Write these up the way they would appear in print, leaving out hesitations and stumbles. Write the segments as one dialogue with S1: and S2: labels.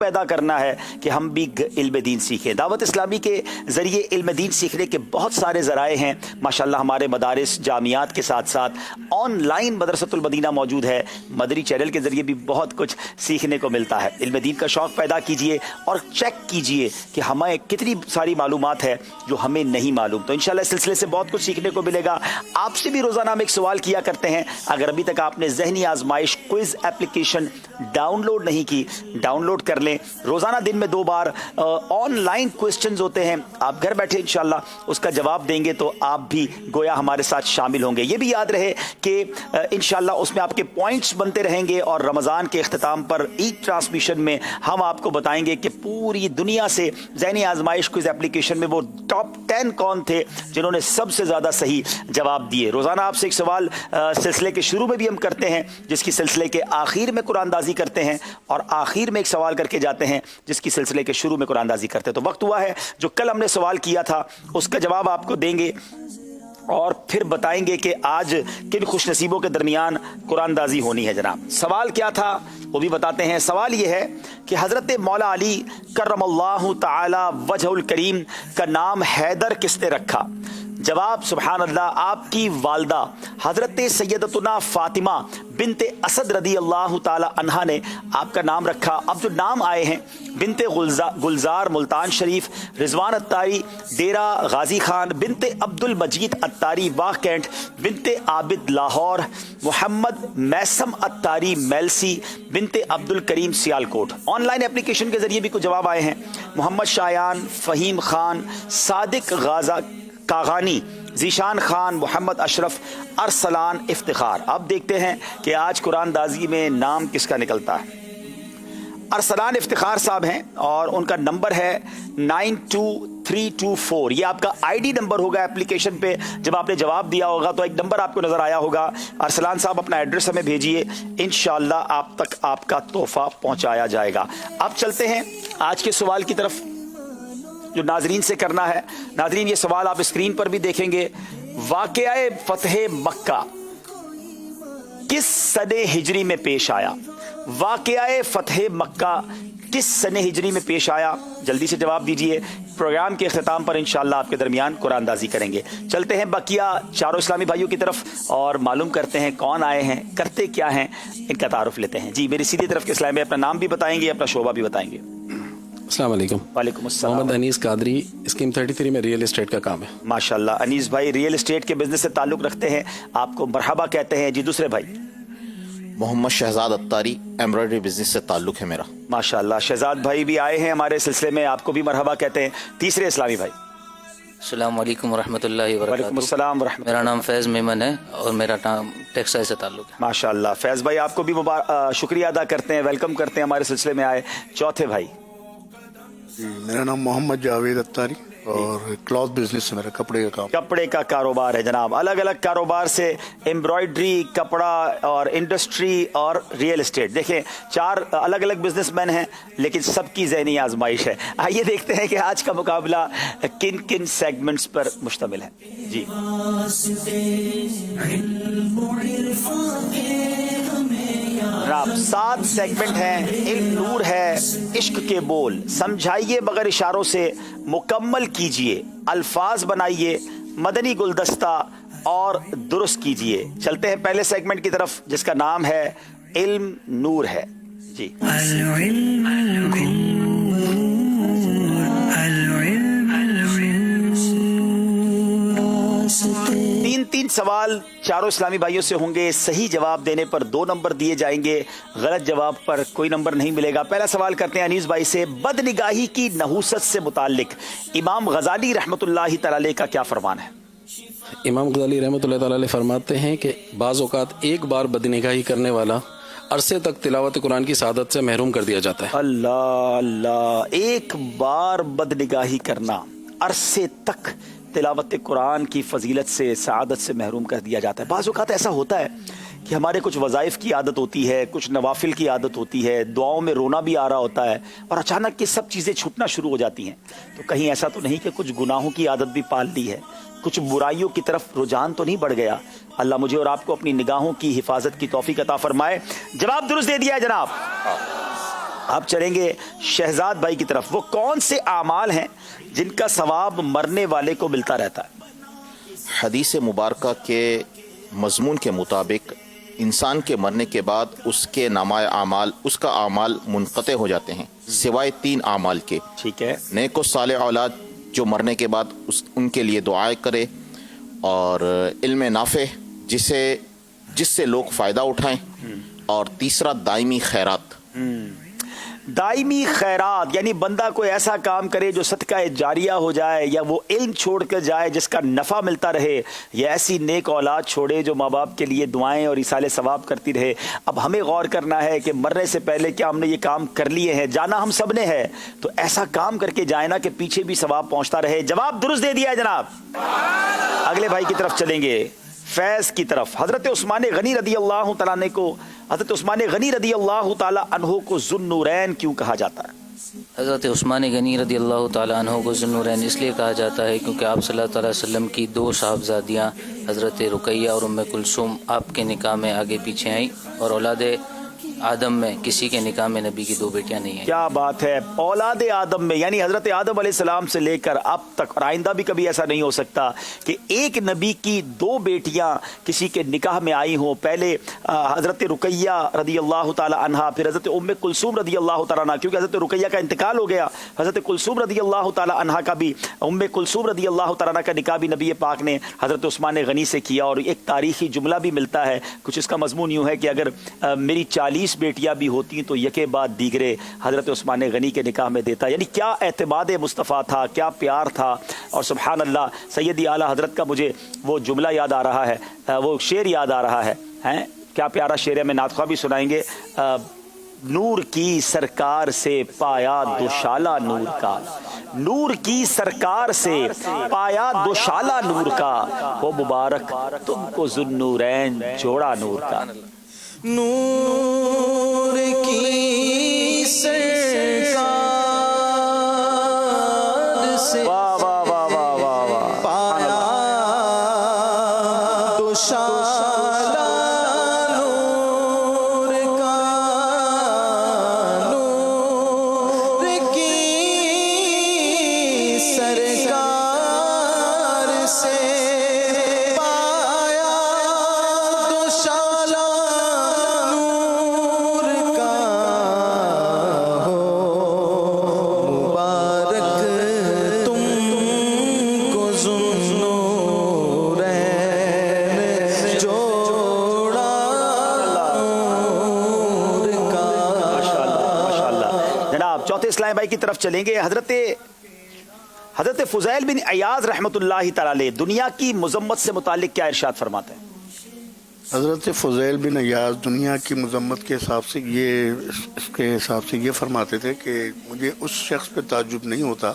S1: पैदा करना है कि हम भी इल्म दीन सीखें। दावत इस्लामी के ज़रिए इल्म दीन सीखने के बहुत सारे ज़राए हैं माशाल्लाह। हमारे मदारिस जामियात के साथ साथ ऑनलाइन मदरसतुल मदीना मौजूद है। मदरी चैनल के ज़रिए भी बहुत कुछ सीखने को मिलता है। इल्म दीन का शौक़ पैदा कीजिए और चेक कीजिए कि हमें कितनी सारी मालूमात है जो हमें नहीं मालूम। तो इंशाल्लाह इस सिलसिले से बहुत कुछ सीखने को मिलेगा। आपसे भी रोज़ाना हम एक सवाल किया करते हैं। अगर अभी तक आपने ज़हनी आजमाइश क्विज़ एप्लीकेशन डाउनलोड नहीं की, डाउनलोड कर लें। रोजाना दिन में 2 बार ऑनलाइन क्वेश्चंस होते हैं। आप घर बैठे इंशाल्लाह उसका जवाब देंगे तो आप भी गोया हमारे साथ शामिल होंगे। ये भी याद रहे कि इंशाल्लाह उसमें आपके पॉइंट्स बनते रहेंगे और रमज़ान के इख्तिताम पर ईद ट्रांसमिशन में हम आपको बताएंगे कि पूरी दुनिया से ज़हनी आजमाइश क्विज़ एप्लीकेशन में वो टॉप 10 कौन थे जिन्होंने सबसे ज़्यादा सही जवाब दिए। रोज़ाना आपसे एक सवाल सिलसिले के शुरू में भी हम करते हैं, जिसकी सिलसिले के आखिर में कुरानदाजी करते हैं, और आखिर में एक सवाल करके जाते हैं जिसकी सिलसिले के शुरू में कुरानदाजी करते हैं। तो वक्त हुआ है जो कल हमने सवाल किया था उसका जवाब आपको देंगे और फिर बताएंगे कि आज किन खुशनसीबों के दरमियान कुरानदाजी होनी है। जनाब सवाल क्या था वो भी बताते हैं। सवाल ये है कि हज़रत मौला अली करमल्लाहु ताला वजहुल करीम का नाम हैदर किसने रखा? जवाब सुभान अल्लाह, आपकी वालदा हज़रत सैयदतुना फ़ातिमा बिनते असद रदी अल्लाह ताला अन्हा ने आपका नाम रखा। अब जो नाम आए हैं बिनते गुलजार मुल्तान शरीफ, रिजवान अत्तारी डेरा गाजी खान, बिनते अब्दुल मजीद अत्तारी वाह कैंट, बिनते आबिद लाहौर, मोहम्मद मैसम अत्तारी मेलसी, बिनते अब्दुल करीम सियालकोट। ऑनलाइन एप्लीकेशन के जरिए भी कुछ जवाब आए हैं। मोहम्मद शायान, फ़हीम खान, सादिक गाजा कागानी, जीशान खान, मोहम्मद अशरफ, अरसलान इफ्तिखार। अब देखते हैं कि आज कुरानदाजी में नाम किसका निकलता है। अरसलान इफ्तिखार साहब हैं और उनका नंबर है 92324। ये आपका आईडी नंबर होगा एप्लीकेशन पे। जब आपने जवाब दिया होगा तो एक नंबर आपको नज़र आया होगा। अरसलान साहब अपना एड्रेस हमें भेजिए, इंशाअल्लाह आप तक आपका तोहफा पहुँचाया जाएगा। अब चलते हैं आज के सवाल की तरफ जो नाजरीन से करना है। नाजरीन ये सवाल आप स्क्रीन पर भी देखेंगे। वाक़या फतह मक्का किस सने हिजरी में पेश आया? वाक़या फतह मक्का किस सने हिजरी में पेश आया? जल्दी से जवाब दीजिए। प्रोग्राम के अख्तिताम पर इंशाअल्लाह आपके दरमियान कुरानदाजी करेंगे। चलते हैं बकिया चारों इस्लामी भाइयों की तरफ और मालूम करते हैं कौन आए हैं, करते क्या हैं, इनका तारुफ लेते हैं। जी मेरी सीधी तरफ के इस्लामी अपना नाम भी बताएंगे, अपना शोबा भी बताएंगे।
S2: अस्सलाम वालेकुम।
S1: वालेकुम अस्सलाम।
S2: मोहम्मद अनीस कादरी, स्कीम 33 में रियल एस्टेट का काम है।
S1: माशाल्लाह अनीस भाई रियल एस्टेट के बिजनेस से ताल्लुक़ रखते हैं, आपको मरहबा कहते हैं। जी दूसरे भाई
S3: मोहम्मद शहजाद अत्तारी, एम्ब्रॉयडरी बिजनेस से ताल्लुक़ है मेरा।
S1: माशाल्लाह शहजाद भाई भी आए हैं हमारे सिलसिले में, आपको भी मरहबा कहते हैं। तीसरे इस्लामी भाई
S4: अस्सलाम वालेकुम रहमतुल्लाहि व
S1: वालेकुम अस्सलाम रहमतुल्लाह।
S4: मेरा नाम फैज़ मेमन है और मेरा नाम टेक्सटाइल से ताल्लुक़ है।
S1: माशाल्लाह फैज़ भाई आपको भी शुक्रिया अदा करते हैं, वेलकम करते हैं हमारे सिलसिले में आए। चौथे भाई
S5: मेरा नाम मोहम्मद जावेद अत्तारी और क्लॉथ बिजनेस है मेरा, कपड़े का काम।
S1: कपड़े का कारोबार है जनाब। अलग अलग कारोबार से एम्ब्रॉयडरी, कपड़ा और इंडस्ट्री और रियल एस्टेट। देखें 4 अलग अलग बिजनेसमैन हैं लेकिन सबकी ज़हनी आजमाइश है। आइए देखते हैं कि आज का मुकाबला किन किन सेगमेंट्स पर मुश्तमिल है। जी जनाब 7 सेगमेंट हैं। इल्म नूर है, इश्क के बोल, समझाइए बगैर इशारों से, मुकम्मल कीजिए, अल्फाज बनाइए, मदनी गुलदस्ता और दुरुस्त कीजिए। चलते हैं पहले सेगमेंट की तरफ जिसका नाम है इल्म नूर है। जी 3 सवाल चारों इस्लामी भाइयों से होंगे। सही जवाब देने पर 2 नंबर दिए जाएंगे, गलत जवाब पर कोई नंबर नहीं मिलेगा। पहला सवाल करते हैं अनीस भाई से। बदनिगाही की नहूसत से मुताल्लिक इमाम गजाली रहमतुल्लाहि तआला अलैह का क्या फरमान है?
S2: इमाम गजाली रहमतुल्लाह तआला अलैह फरमाते हैं कि बाज़ औक़ात एक बार बदनिगाही करने वाला अरसे तक तिलावत कुरान की सआदत से महरूम कर दिया जाता है।
S1: अल्लाह अल्लाह, एक बार बदनिगाही करना अरसे तक तिलावत कुरान की फजीलत से, सआदत से महरूम कर दिया जाता है। बाज़ औक़ात ऐसा होता है कि हमारे कुछ वज़ाइफ की आदत होती है, कुछ नवाफिल की आदत होती है, दुआओं में रोना भी आ रहा होता है और अचानक ये सब चीज़ें छूटना शुरू हो जाती हैं। तो कहीं ऐसा तो नहीं कि कुछ गुनाहों की आदत भी पाल ली है, कुछ बुराइयों की तरफ रुझान तो नहीं बढ़ गया? अल्लाह मुझे और आपको अपनी निगाहों की हिफाजत की तौफीक अता फरमाए। जवाब दुरुस्त दे दिया है जनाब। आप चलेंगे शहजाद भाई की तरफ। वो कौन से आमाल हैं जिनका सवाब मरने वाले को मिलता रहता है?
S3: हदीस मुबारक के मजमून के मुताबिक इंसान के मरने के बाद उसके नामाए आमाल उसका आमाल मुनक़ते हो जाते हैं सिवाय 3 आमाल के।
S1: ठीक है।
S3: नेक व सालेह औलाद जो मरने के बाद उनके लिए दुआएं करे, और इल्म नाफे जिससे लोग फ़ायदा उठाएं, और तीसरा दायमी खैरात।
S1: दायमी खैरात यानी बंदा कोई ऐसा काम करे जो सदका जारिया हो जाए, या वो इल्म छोड़ कर जाए जिसका नफ़ा मिलता रहे, या ऐसी नेक औलाद छोड़े जो माँ बाप के लिए दुआएं और इसाले सवाब करती रहे। अब हमें गौर करना है कि मरने से पहले क्या हमने ये काम कर लिए हैं? जाना हम सब ने है, तो ऐसा काम करके जाए ना कि पीछे भी सवाब पहुँचता रहे। जवाब दुरुस्त दे दिया है जनाब। अगले भाई की तरफ चलेंगे, फैज़ की तरफ। हज़रत उस्मान गनी रदी अल्लाह तआला अन्हु को हज़रत उस्मान गनी रदी अल्लाह तआला अन्हु को ज़ुन्नूरैन क्यों कहा जाता है?
S4: हज़रत उस्मान गनी रदी अल्लाह तआला अन्हु को ज़ुन्नूरैन इसलिए कहा जाता है क्योंकि आप सल्लल्लाहु अलैहि वसल्लम की 2 साहबजादियाँ हज़रत रुकैया और उम्मे कुलसूम आपके निकाह में आगे पीछे आई, और औलाद आदम में किसी के निकाह में नबी की 2 बेटियां नहीं हैं।
S1: क्या बात है। औलाद आदम में यानी हजरत आदम अलैहिस्सलाम से लेकर अब तक, और आइंदा भी कभी ऐसा नहीं हो सकता कि एक नबी की 2 बेटियां किसी के निकाह में आई हों। पहले हजरत रुकैया रदी अल्लाह तआला अन्हा, फिर हजरत उम्मे कुलसूम रदी अल्लाह तआला अन्हा, क्योंकि हजरत रुकैया का इंतकाल हो गया। हजरत कुलसूम रदी अल्लाह तआला अन्हा का भी, उम्मे कुलसूम रदी अल्लाह तआला अन्हा का निकाह भी नबी पाक ने हजरत उस्मान गनी से किया। और एक तारीखी जुमला भी मिलता है, कुछ इसका मजमून यूँ है कि अगर मेरी 40 बेटियां भी होती तो यके बाद दीगरे हजरत उस्मान गनी के निकाह में देता। यानी क्या एतमाद मुस्तफ़ा था, क्या प्यार था। और सुभान अल्लाह, सैयदी आला हजरत का मुझे वो जुमला याद आ रहा है, वो शेर याद आ रहा है, हैं क्या प्यारा शेर है। मैं नातख़्वा भी सुनाएंगे। नूर की सरकार से पाया दुशाला नूर का, नूर की सरकार से पाया दुशाला नूर का, हो मुबारक तुमको ज़ुन्नूरैन जोड़ा नूर का।
S6: नूर की सरकार से
S1: वाह वाह वाह वाह वाह वाह।
S6: पाया दुशाला नूर का, नूर की सरकार से पाया दुशाला नूर का, हो मुबारक तुमको ज़ुन्नूरैन जोड़ा नूर का।
S1: माशाअल्लाह। जनाब चौथे इस्लामी भाई की तरफ चलेंगे। हजरत फुज़ैल बिन अयाज रहमतुल्लाहि तआला अलैह दुनिया की मज़म्मत से मुतालिक क्या इरशाद फरमाते हैं?
S5: हज़रत फ़ुज़ैल बिन अयाज दुनिया की मज़म्मत के हिसाब से इसके हिसाब से ये फरमाते थे कि मुझे उस शख्स पे ताज्जुब नहीं होता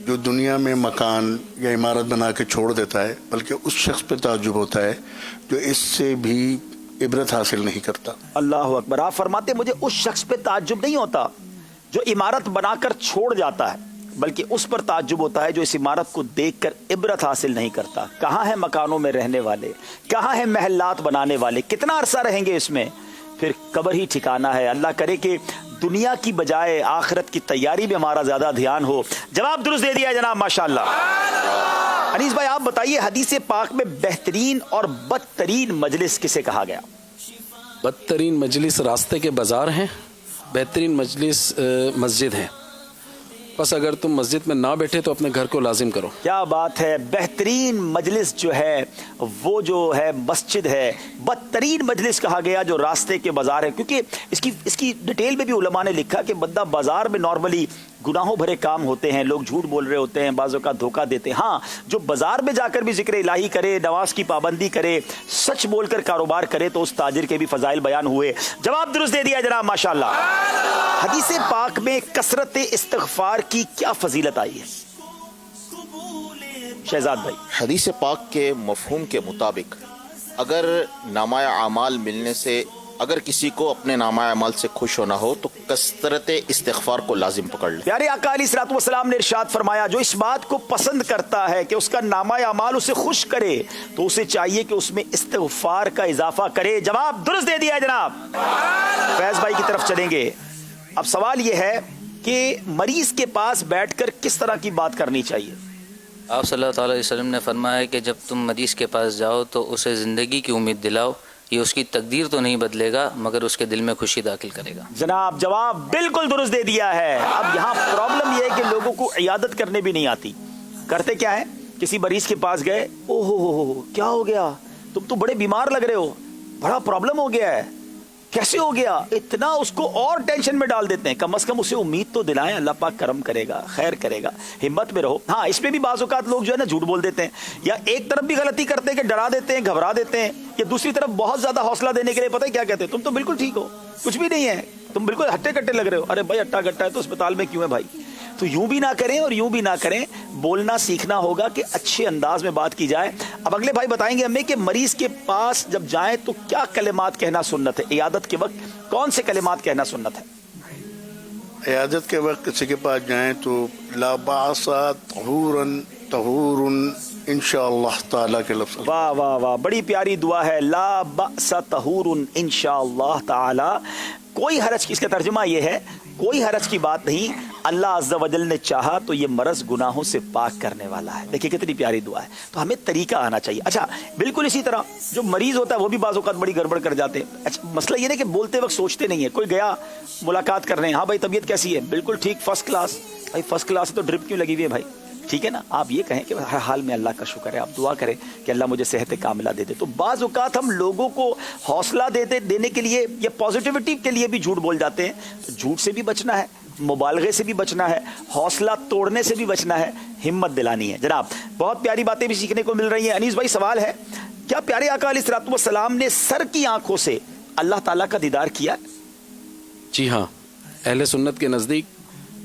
S5: जो दुनिया में मकान या इमारत बना के छोड़ देता है, बल्कि उस शख्स पे ताज्जुब होता है जो इससे भी इबरत हासिल नहीं करता।
S1: अल्लाह अकबर। आप फरमाते मुझे उस शख्स पे ताज्जुब नहीं होता जो इमारत बनाकर छोड़ जाता है, बल्कि उस पर ताज्जुब होता है जो इस इमारत को देखकर इबरत हासिल नहीं करता। कहाँ है मकानों में रहने वाले, कहाँ है महल्लात बनाने वाले, कितना अरसा रहेंगे इसमें, फिर कब्र ही ठिकाना है। अल्लाह करे कि दुनिया की बजाय आखिरत की तैयारी में हमारा ज्यादा ध्यान हो। जवाब दुरुस्त दे दिया है जनाब, माशाअल्लाह। अनीस भाई आप बताइए, हदीस पाक में बेहतरीन और बदतरीन मजलिस किसे कहा गया?
S2: बदतरीन मजलिस रास्ते के बाजार हैं, बेहतरीन मजलिस मस्जिद है। बस अगर तुम मस्जिद में ना बैठे तो अपने घर को लाजिम करो।
S1: क्या बात है। बेहतरीन मजलिस जो है वो जो है मस्जिद है, बदतरीन मजलिस कहा गया जो रास्ते के बाजार है, क्योंकि इसकी डिटेल में भी उलमा ने लिखा कि बंदा बाजार में नॉर्मली गुनाहों भरे काम होते हैं, लोग झूठ बोल रहे होते हैं, बाज़ों का धोखा देते हैं। हाँ, जो बाजार में जाकर भी जिक्र इलाही करे, नमाज की पाबंदी करे, सच बोलकर कारोबार करे, तो उस ताजिर के भी फजाइल बयान हुए। जवाब दुरुस्त दे दिया जनाब, माशाअल्लाह। हदीस पाक में कसरत इस्तिग़फ़ार की क्या फजीलत आई है शहजाद भाई?
S3: हदीस पाक के मफहूम के मुताबिक अगर नामाए आमाल मिलने से अगर किसी को अपने नामाए अमाल से खुश होना हो तो कसरत इस्तिग़फ़ार को लाजिम पकड़ ले।
S1: प्यारे आका अलैहिस्सलातु वस्सलाम ने इरशाद फरमाया, जो इस बात को पसंद करता है कि उसका नामाए अमाल उसे खुश करे तो उसे चाहिए कि उसमें इस्तिग़फ़ार का इजाफा करे। जवाब दुरुस्त दे दिया है जनाब। फैज़ भाई की तरफ चलेंगे। اب سوال یہ ہے کہ مریض کے پاس بیٹھ کر کس طرح کی بات کرنی چاہیے؟
S4: آپ صلی اللہ تعالیٰ علیہ وسلم نے فرمایا کہ جب تم مریض کے پاس جاؤ تو اسے زندگی کی امید دلاؤ. یہ اس کی تقدیر تو نہیں بدلے گا مگر اس کے دل میں خوشی داخل کرے گا.
S1: جناب جواب بالکل درست دے دیا ہے. اب یہاں پرابلم یہ ہے کہ لوگوں کو عیادت کرنے بھی نہیں آتی. کرتے کیا ہے، کسی مریض کے پاس گئے، او ہو کیا ہو گیا، تم تو بڑے بیمار لگ رہے ہو، بڑا پرابلم ہو گیا ہے، کیسے ہو گیا، اتنا اس کو اور ٹینشن میں ڈال دیتے ہیں. کم از کم اسے امید تو دلائیں، اللہ پاک کرم کرے گا، خیر کرے گا، ہمت میں رہو. ہاں اس میں بھی بعض اوقات لوگ جو ہے نا جھوٹ بول دیتے ہیں، یا ایک طرف بھی غلطی کرتے ہیں کہ ڈرا دیتے ہیں، گھبرا دیتے ہیں، یا دوسری طرف بہت زیادہ حوصلہ دینے کے لیے پتہ ہے کیا کہتے ہیں، تم تو بالکل ٹھیک ہو، کچھ بھی نہیں ہے، تم بالکل ہٹے کٹے لگ رہے ہو. ارے بھائی ہٹا کٹا ہے تو اسپتال میں کیوں ہے بھائی؟ تو یوں بھی نہ کریں اور یوں بھی نہ کریں. بولنا سیکھنا ہوگا کہ اچھے انداز میں بات کی جائے. اب اگلے بھائی بتائیں گے ہمیں کہ مریض کے پاس جب جائیں تو کیا کلمات کہنا سنت ہے، عیادت کے وقت کون سے کلمات کہنا سنت ہے؟
S5: عیادت کے وقت کسی کے پاس جائیں تو لا باس طہور انشاءاللہ تعالیٰ کے لفظ.
S1: واہ واہ واہ، بڑی پیاری دعا ہے، لا بأس طہور انشاءاللہ تعالی. کوئی حرج کی، اس کا ترجمہ یہ ہے کوئی حرج کی بات نہیں، اللہ عز و جل نے چاہا تو یہ مرض گناہوں سے پاک کرنے والا ہے. دیکھیں کتنی پیاری دعا ہے. تو ہمیں طریقہ آنا چاہیے. اچھا بالکل اسی طرح جو مریض ہوتا ہے وہ بھی بعض اوقات بڑی گڑبڑ کر جاتے ہیں. اچھا مسئلہ یہ ہے کہ بولتے وقت سوچتے نہیں ہے. کوئی گیا ملاقات کرنے، ہاں بھائی طبیعت کیسی ہے، بالکل ٹھیک، فرسٹ کلاس. بھائی فرسٹ کلاس ہے تو ڈرپ کیوں لگی ہوئی ہے بھائی؟ ٹھیک ہے نا. آپ یہ کہیں کہ ہر حال میں اللہ کا شکر ہے، آپ دعا کریں کہ اللہ مجھے صحت کاملہ دے دے. تو بعض اوقات ہم لوگوں کو حوصلہ دینے کے لیے یا پازیٹیوٹی کے لیے بھی جھوٹ بول جاتے ہیں. تو جھوٹ سے بھی بچنا ہے، مبالغے سے بھی بچنا ہے، حوصلہ توڑنے سے بھی بچنا ہے، ہمت دلانی ہے. جناب بہت پیاری باتیں بھی سیکھنے کو مل رہی ہیں. انیس بھائی سوال ہے، کیا پیارے آقا علیہ الصلوۃ والسلام نے سر کی آنکھوں سے اللہ تعالیٰ کا دیدار کیا؟
S2: جی ہاں، اہل سنت کے نزدیک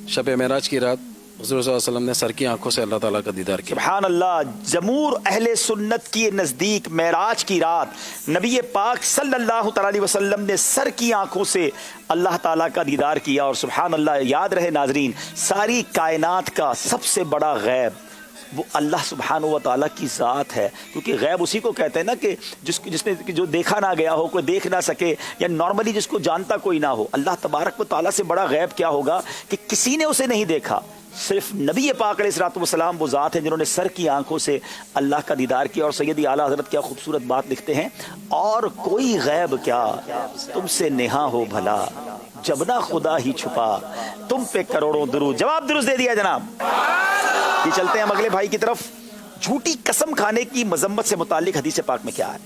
S2: شب معراج کی رات حضور صلی اللہ علیہ وسلم نے سر کی آنکھوں سے اللہ تعالیٰ کا دیدار کیا.
S1: سبحان اللہ. جمہور اہل سنت کی نزدیک معراج کی رات نبی پاک صلی اللہ تعالی علیہ وسلم نے سر کی آنکھوں سے اللہ تعالیٰ کا دیدار کیا. اور سبحان اللہ، یاد رہے ناظرین، ساری کائنات کا سب سے بڑا غیب وہ اللہ سبحانہ و تعالیٰ کی ذات ہے. کیونکہ غیب اسی کو کہتے ہیں نا کہ جس نے جو دیکھا نہ گیا ہو، کوئی دیکھ نہ سکے، یا نارملی جس کو جانتا کوئی نہ ہو. اللہ تبارک و تعالیٰ سے بڑا غیب کیا ہوگا کہ کسی نے اسے نہیں دیکھا. صرف نبی پاک علیہ الصلوۃ والسلام وہ ذات ہیں جنہوں نے سر کی آنکھوں سے اللہ کا دیدار کیا. اور سیدی اعلیٰ حضرت کیا خوبصورت بات لکھتے ہیں، اور کوئی غیب کیا تم سے نہاں ہو بھلا، جب نہ خدا ہی چھپا تم پہ کروڑوں درود. جواب درست دے دیا جناب. یہ چلتے ہیں ہم اگلے بھائی کی طرف. جھوٹی قسم کھانے کی مذمت سے متعلق حدیث پاک میں کیا ہے؟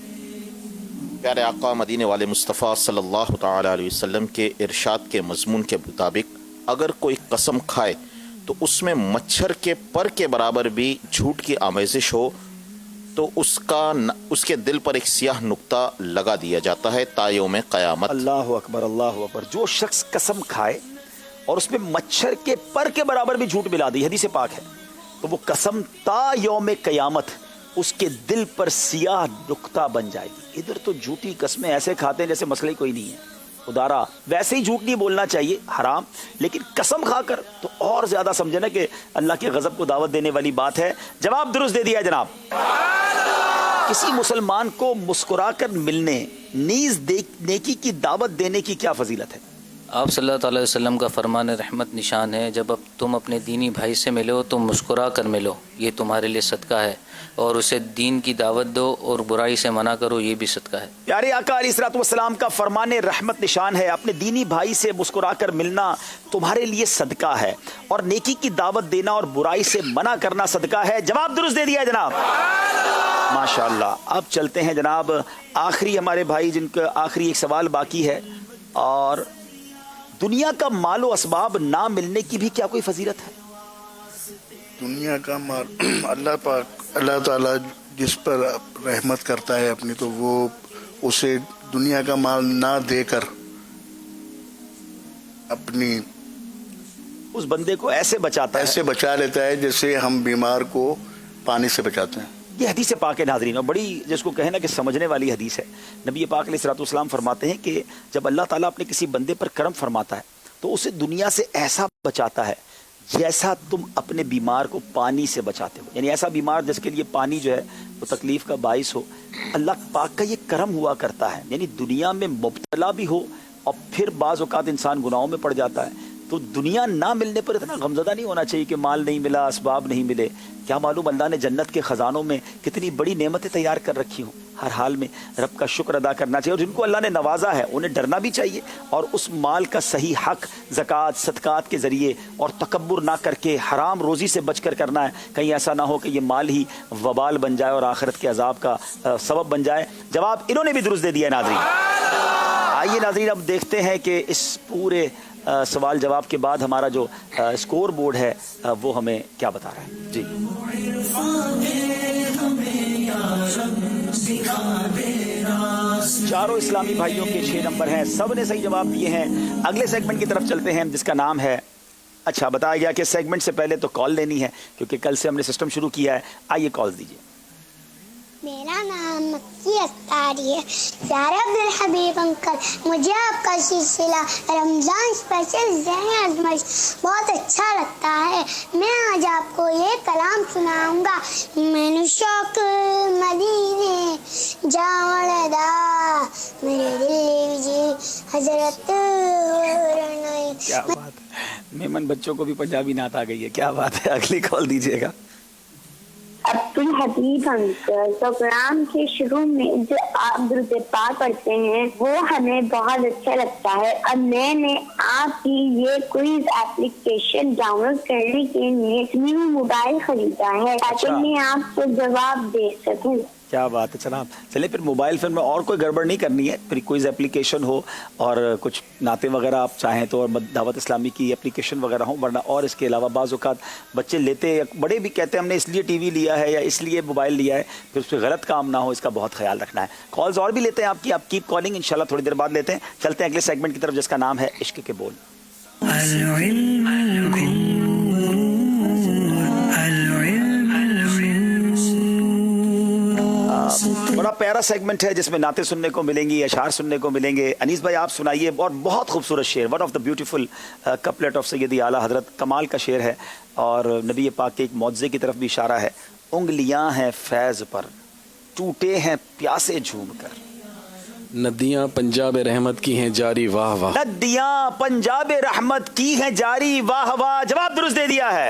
S3: پیارے آقا مدینے والے مصطفیٰ صلی اللہ تعالی علیہ وسلم کے ارشاد کے مضمون کے مطابق اگر کوئی قسم کھائے تو اس میں مچھر کے پر کے برابر بھی جھوٹ کی آمیزش ہو تو اس کے دل پر ایک سیاہ نقطہ لگا دیا جاتا ہے تا یوم قیامت.
S1: اللہ اکبر اللہ اکبر. جو شخص قسم کھائے اور اس میں مچھر کے پر کے برابر بھی جھوٹ ملا دی، حدیث پاک ہے، تو وہ قسم تا یوم قیامت اس کے دل پر سیاہ نقطہ بن جائے گی. ادھر تو جھوٹی قسمیں ایسے کھاتے ہیں جیسے مسئلہ ہی کوئی نہیں ہے. ادارا ویسے ہی جھوٹ نہیں بولنا چاہیے، حرام، لیکن قسم کھا کر تو اور زیادہ سمجھے نا کہ اللہ کے غضب کو دعوت دینے والی بات ہے. جواب درست دے دیا جناب. کسی مسلمان کو مسکرا کر ملنے، نیز نیکی کی دعوت دینے کی کیا فضیلت ہے؟
S4: آپ صلی اللہ تعالیٰ علیہ وسلم کا فرمان رحمت نشان ہے، جب اب تم اپنے دینی بھائی سے ملو تو مسکرا کر ملو، یہ تمہارے لیے صدقہ ہے، اور اسے دین کی دعوت دو اور برائی سے منع کرو، یہ بھی صدقہ ہے.
S1: پیارے آقا علیہ الصلوۃ والسلام کا فرمان رحمت نشان ہے، اپنے دینی بھائی سے مسکرا کر ملنا تمہارے لیے صدقہ ہے، اور نیکی کی دعوت دینا اور برائی سے منع کرنا صدقہ ہے. جواب درست دے دیا جناب. ماشاءاللہ. اب چلتے ہیں جناب آخری ہمارے بھائی جن کا آخری ایک سوال باقی ہے، اور دنیا کا مال و اسباب نہ ملنے کی بھی کیا کوئی فضیلت ہے؟
S5: دنیا کا مال اللہ تعالیٰ جس پر رحمت کرتا ہے اپنی، تو وہ اسے دنیا کا مال نہ دے کر اپنی
S1: اس بندے کو ایسے بچاتا ہے،
S5: ایسے بچا لیتا ہے جیسے ہم بیمار کو پانی سے بچاتے ہیں.
S1: یہ حدیث پاک ہے ناظرین، اور بڑی جس کو کہے نا کہ سمجھنے والی حدیث ہے. نبی پاک علیہ الصلوۃ والسلام فرماتے ہیں کہ جب اللہ تعالیٰ اپنے کسی بندے پر کرم فرماتا ہے تو اسے دنیا سے ایسا بچاتا ہے جیسا تم اپنے بیمار کو پانی سے بچاتے ہو. یعنی ایسا بیمار جس کے لیے پانی جو ہے وہ تکلیف کا باعث ہو، اللہ پاک کا یہ کرم ہوا کرتا ہے. یعنی دنیا میں مبتلا بھی ہو اور پھر بعض اوقات انسان گناہوں میں پڑ جاتا ہے. تو دنیا نہ ملنے پر اتنا غمزدہ نہیں ہونا چاہیے کہ مال نہیں ملا، اسباب نہیں ملے. کیا معلوم اللہ نے جنت کے خزانوں میں کتنی بڑی نعمتیں تیار کر رکھی ہوں. ہر حال میں رب کا شکر ادا کرنا چاہیے، اور جن کو اللہ نے نوازا ہے انہیں ڈرنا بھی چاہیے، اور اس مال کا صحیح حق زکوٰۃ صدقات کے ذریعے اور تکبر نہ کر کے حرام روزی سے بچ کر کرنا ہے. کہیں ایسا نہ ہو کہ یہ مال ہی وبال بن جائے اور آخرت کے عذاب کا سبب بن جائے. جواب انہوں نے بھی درست دے دیا ہے. ناظرین آئیے ناظرین اب دیکھتے ہیں کہ اس پورے سوال جواب کے بعد ہمارا جو اسکور بورڈ ہے وہ ہمیں کیا بتا رہا ہے. جی چاروں اسلامی بھائیوں کے 6 نمبر ہیں، سب نے صحیح جواب دیے ہیں. اگلے سیگمنٹ کی طرف چلتے ہیں جس کا نام ہے، اچھا بتایا گیا کہ سیگمنٹ سے پہلے تو کال لینی ہے کیونکہ کل سے ہم نے سسٹم شروع کیا ہے. آئیے کال دیجیے.
S7: میرا نام مکی اختاری ہے. پیارے عبدالحبیب انکل، مجھے آپ کا سلسلہ رمضان اسپیشل ذہنی آزمائش بہت اچھا لگتا ہے. میں آج آپ کو یہ کلام سناؤں گا. مینو شوق مدینے جاون دا میرے دل جی حضرت.
S1: کیا بات ہے، میمن بچوں کو بھی پنجابی نعت آ گئی ہے. کیا بات ہے. اگلی کال دیجیے گا.
S8: عبدالحبیب انکل، پروگرام کے شروع میں جو آپ درود پاک پڑھتے ہیں وہ ہمیں بہت اچھا لگتا ہے. اب میں نے آپ کی یہ کوئز ایپلیکیشن ڈاؤن لوڈ کرنے کے لیے نیو موبائل خریدا ہے تاکہ میں آپ کو جواب دے سکوں.
S1: کیا بات ہے. چلیں پھر موبائل فون میں اور کوئی گڑبڑ نہیں کرنی ہے. پھر کوئی اپلیکیشن ہو اور کچھ نعتیں وغیرہ آپ چاہیں تو، اور دعوت اسلامی کی اپلیکیشن وغیرہ ہوں. ورنہ اور اس کے علاوہ بعض اوقات بچے لیتے، بڑے بھی کہتے ہیں ہم نے اس لیے ٹی وی لیا ہے یا اس لیے موبائل لیا ہے، پھر اس پہ غلط کام نہ ہو، اس کا بہت خیال رکھنا ہے. کالز اور بھی لیتے ہیں آپ کی، آپ کیپ کالنگ، انشاءاللہ تھوڑی دیر بعد لیتے ہیں. چلتے ہیں اگلے سیگمنٹ کی طرف جس کا نام ہے عشق کے بول. بڑا پیارا سیگمنٹ ہے جس میں نعتیں سننے کو ملیں گی، اشعار سننے کو ملیں گے. انیس بھائی آپ سنائیے. اور بہت خوبصورت شعر، one of the beautiful couplet of سیدی اعلیٰ حضرت. کمال کا شعر ہے اور نبی پاک کے ایک معجزے کی طرف بھی اشارہ ہے. انگلیاں ہیں فیض پر ٹوٹے ہیں پیاسے جھوم کر.
S2: ندیاں پنجاب رحمت کی ہیں جاری واہ واہ.
S1: ندیاں پنجاب رحمت کی ہیں جاری واہ واہ. جواب درست دے دیا ہے.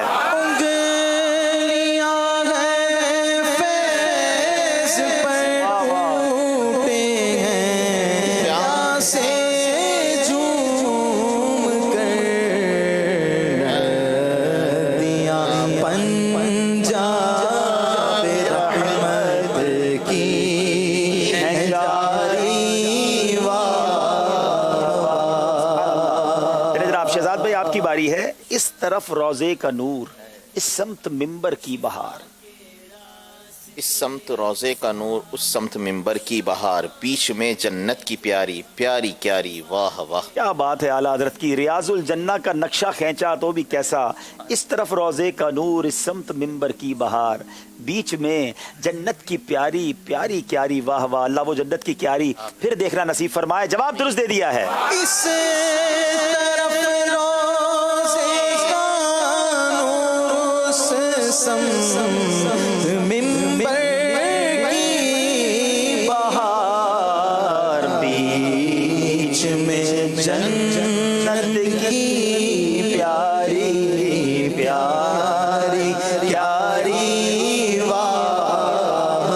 S1: ہے اس طرف روزے کا نور، اس سمت ممبر کی بہار.
S3: اس سمت روزے کا نور، اس سمت ممبر کی بہار، بیچ میں جنت کی پیاری پیاری کیاری واہ واہ.
S1: کیا بات ہے. اعلیٰ حضرت کی ریاض الجنہ کا نقشہ کھینچا تو بھی کیسا. اس طرف روزے کا نور، اس سمت ممبر کی بہار، بیچ میں جنت کی پیاری پیاری کیاری واہ واہ. اللہ وہ جنت کی کیاری پھر دیکھنا نصیب فرمائے. جواب درست دے دیا ہے.
S6: اس طرف روزے کا نور، اس سمت ممبر کی بہار، بیچ میں جنت کی پیاری پیاری پیاری واہ.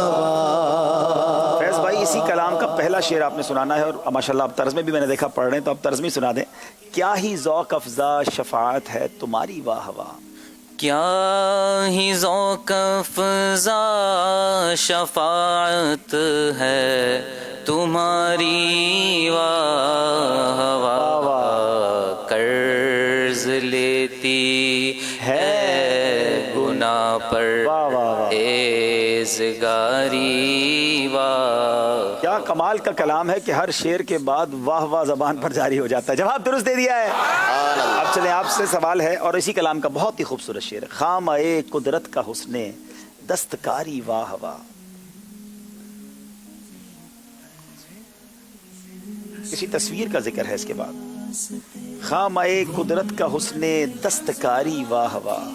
S1: فیض بھائی اسی کلام کا پہلا شعر آپ نے سنانا ہے، اور ماشاءاللہ آپ طرز میں بھی میں نے دیکھا پڑھ رہے ہیں تو آپ طرز میں سنا دیں. کیا ہی ذوق افزا شفاعت ہے تمہاری واہ واہ.
S4: کیا ہی ذوق افزا شفاعت ہے تمہاری واہ واہ. قرض لیتی ہے گناہ پر ایزگاری واہ.
S1: کیا کمال کا کلام ہے کہ ہر شعر کے بعد واہ واہ زبان پر جاری ہو جاتا ہے. جواب درست دے دیا ہے. اب چلیں آپ سے سوال ہے اور اسی کلام کا بہت ہی خوبصورت شعر ہے. خامہ قدرت کا حسن دستکاری واہ واہ. کسی تصویر کا ذکر ہے اس کے بعد. خامہ قدرت کا حسن دستکاری واہ واہ.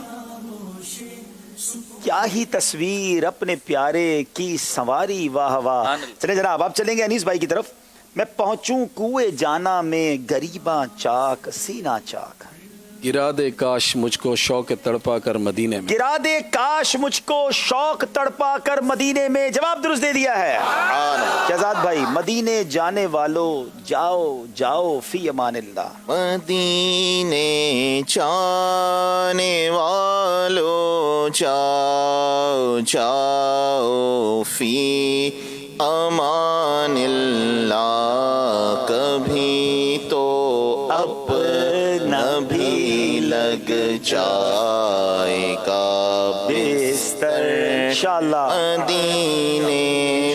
S1: کیا ہی تصویر اپنے پیارے کی سنواری واہ واہ. چلیں جناب آپ چلیں گے انیس بھائی کی طرف. मैं पहुंचूं कुएं जाना में गरीबा चाक सीना चाक।
S2: गिरा दे काश मुझको शौक तड़पा कर मदीने में।
S1: गिरा दे काश मुझको शौक तड़पा कर मदीने में। जवाब दुरुस्त दे दिया है शहजाद भाई। मदीने जाने वालों जाओ जाओ फी अमानिल्लाह।
S3: मदीने जाने वालों जाओ जाओ फी अमानिल्लाह। कभी तो अपना भी लग जाएगा बिस्तर
S1: इंशाअल्लाह
S3: मदीने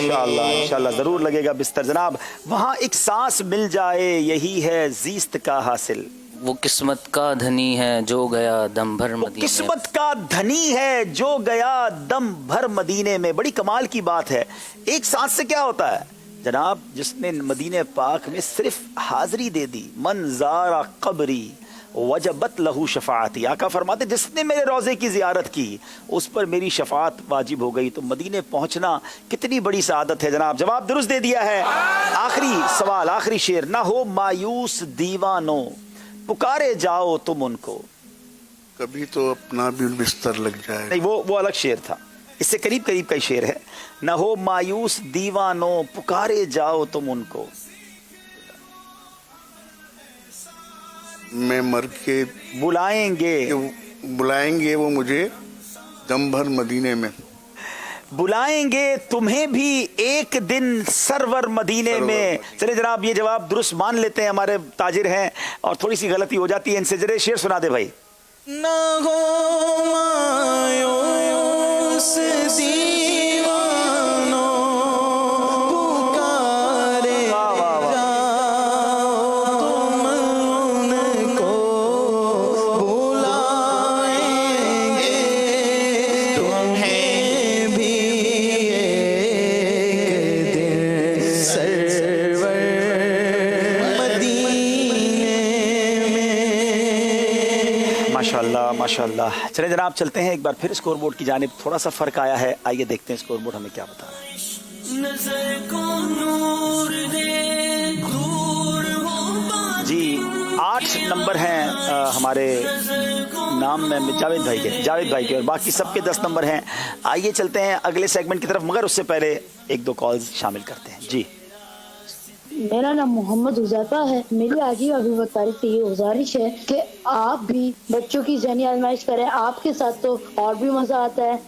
S1: इंशाअल्लाह जरूर लगेगा बिस्तर। जनाब वहाँ एक सांस मिल जाए यही है जीस्त का हासिल।
S4: वो किस्मत का धनी है जो गया दम भर मदीने।
S1: किस्मत का धनी है जो गया दम भर मदीने में। बड़ी कमाल की बात है। एक सांस से क्या होता है जनाब? जिसने मदीने पाक में सिर्फ हाजिरी दे दी, मन ज़ारा कब्री वजबत लहू शफाअती। आका फरमाते जिसने मेरे रोज़े की ज़ियारत की उस पर मेरी शफाअत वाजिब हो गई। तो मदीने पहुंचना कितनी बड़ी सआदत है जनाब। जवाब दुरुस्त दे दिया है। आखिरी सवाल, आखिरी शेर। ना हो मायूस दीवानों पुकारे जाओ तुम उनको।
S5: कभी तो अपना भी बिस्तर लग जाए।
S1: नहीं, वो अलग शेर था। इससे करीब करीब का ही शेर है। न हो मायूस दीवानों पुकारे जाओ तुम उनको।
S5: मैं मर के बुलाएंगे वो मुझे दम भर मदीने में।
S1: बुलाएंगे तुम्हें भी एक दिन सरवर मदीने में। चले जनाब ये जवाब दुरुस्त मान लेते हैं। हमारे ताजिर हैं और थोड़ी सी गलती हो जाती है इनसे। जरा शेर सुना दे भाई।
S6: ना हो मायूस दीवानों पुकारे जाओ तुम उनको। बुलाएंगे तुम्हें भी एक दिन सरवर मदीने में।
S1: माशाल्लाह माशाल्लाह। चले जनाब चलते हैं एक बार फिर स्कोर बोर्ड की जानिब। थोड़ा सा फर्क आया है, आइए देखते हैं स्कोर बोर्ड हमें क्या बता रहा है। जी 8 नंबर हैं हमारे नाम में जावेद भाई के और बाकी सबके 10 नंबर हैं। आइए चलते हैं अगले सेगमेंट की तरफ, मगर उससे पहले एक दो कॉल्स शामिल करते हैं। जी
S9: मेरा नाम मोहम्मद हुज़ैफा है। मेरी आजी अभिवतारी से ये गुजारिश है कि आप भी बच्चों की ज़हनी आजमाइश करें। आपके साथ तो और भी मज़ा आता है।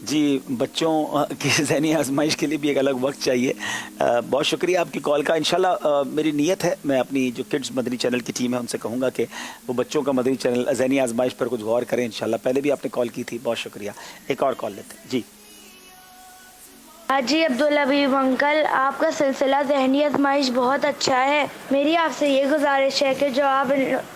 S1: जी बच्चों की ज़हनी आजमाइश के लिए भी एक अलग वक्त चाहिए। बहुत शुक्रिया आपकी कॉल का। इंशाल्लाह मेरी नीयत है, मैं अपनी जो किड्स मदनी चैनल की टीम है उनसे कहूँगा कि वो बच्चों का मदनी चैनल ज़हनी आजमाइश पर कुछ गौर करें इंशाल्लाह। पहले भी आपने कॉल की थी, बहुत शुक्रिया। एक और कॉल लेते हैं। जी
S9: हाजी अब्दुल हबीब अंकल, आपका सिलसिला ज़हनी आजमाइश बहुत अच्छा है। मेरी आपसे ये गुजारिश है कि जो आप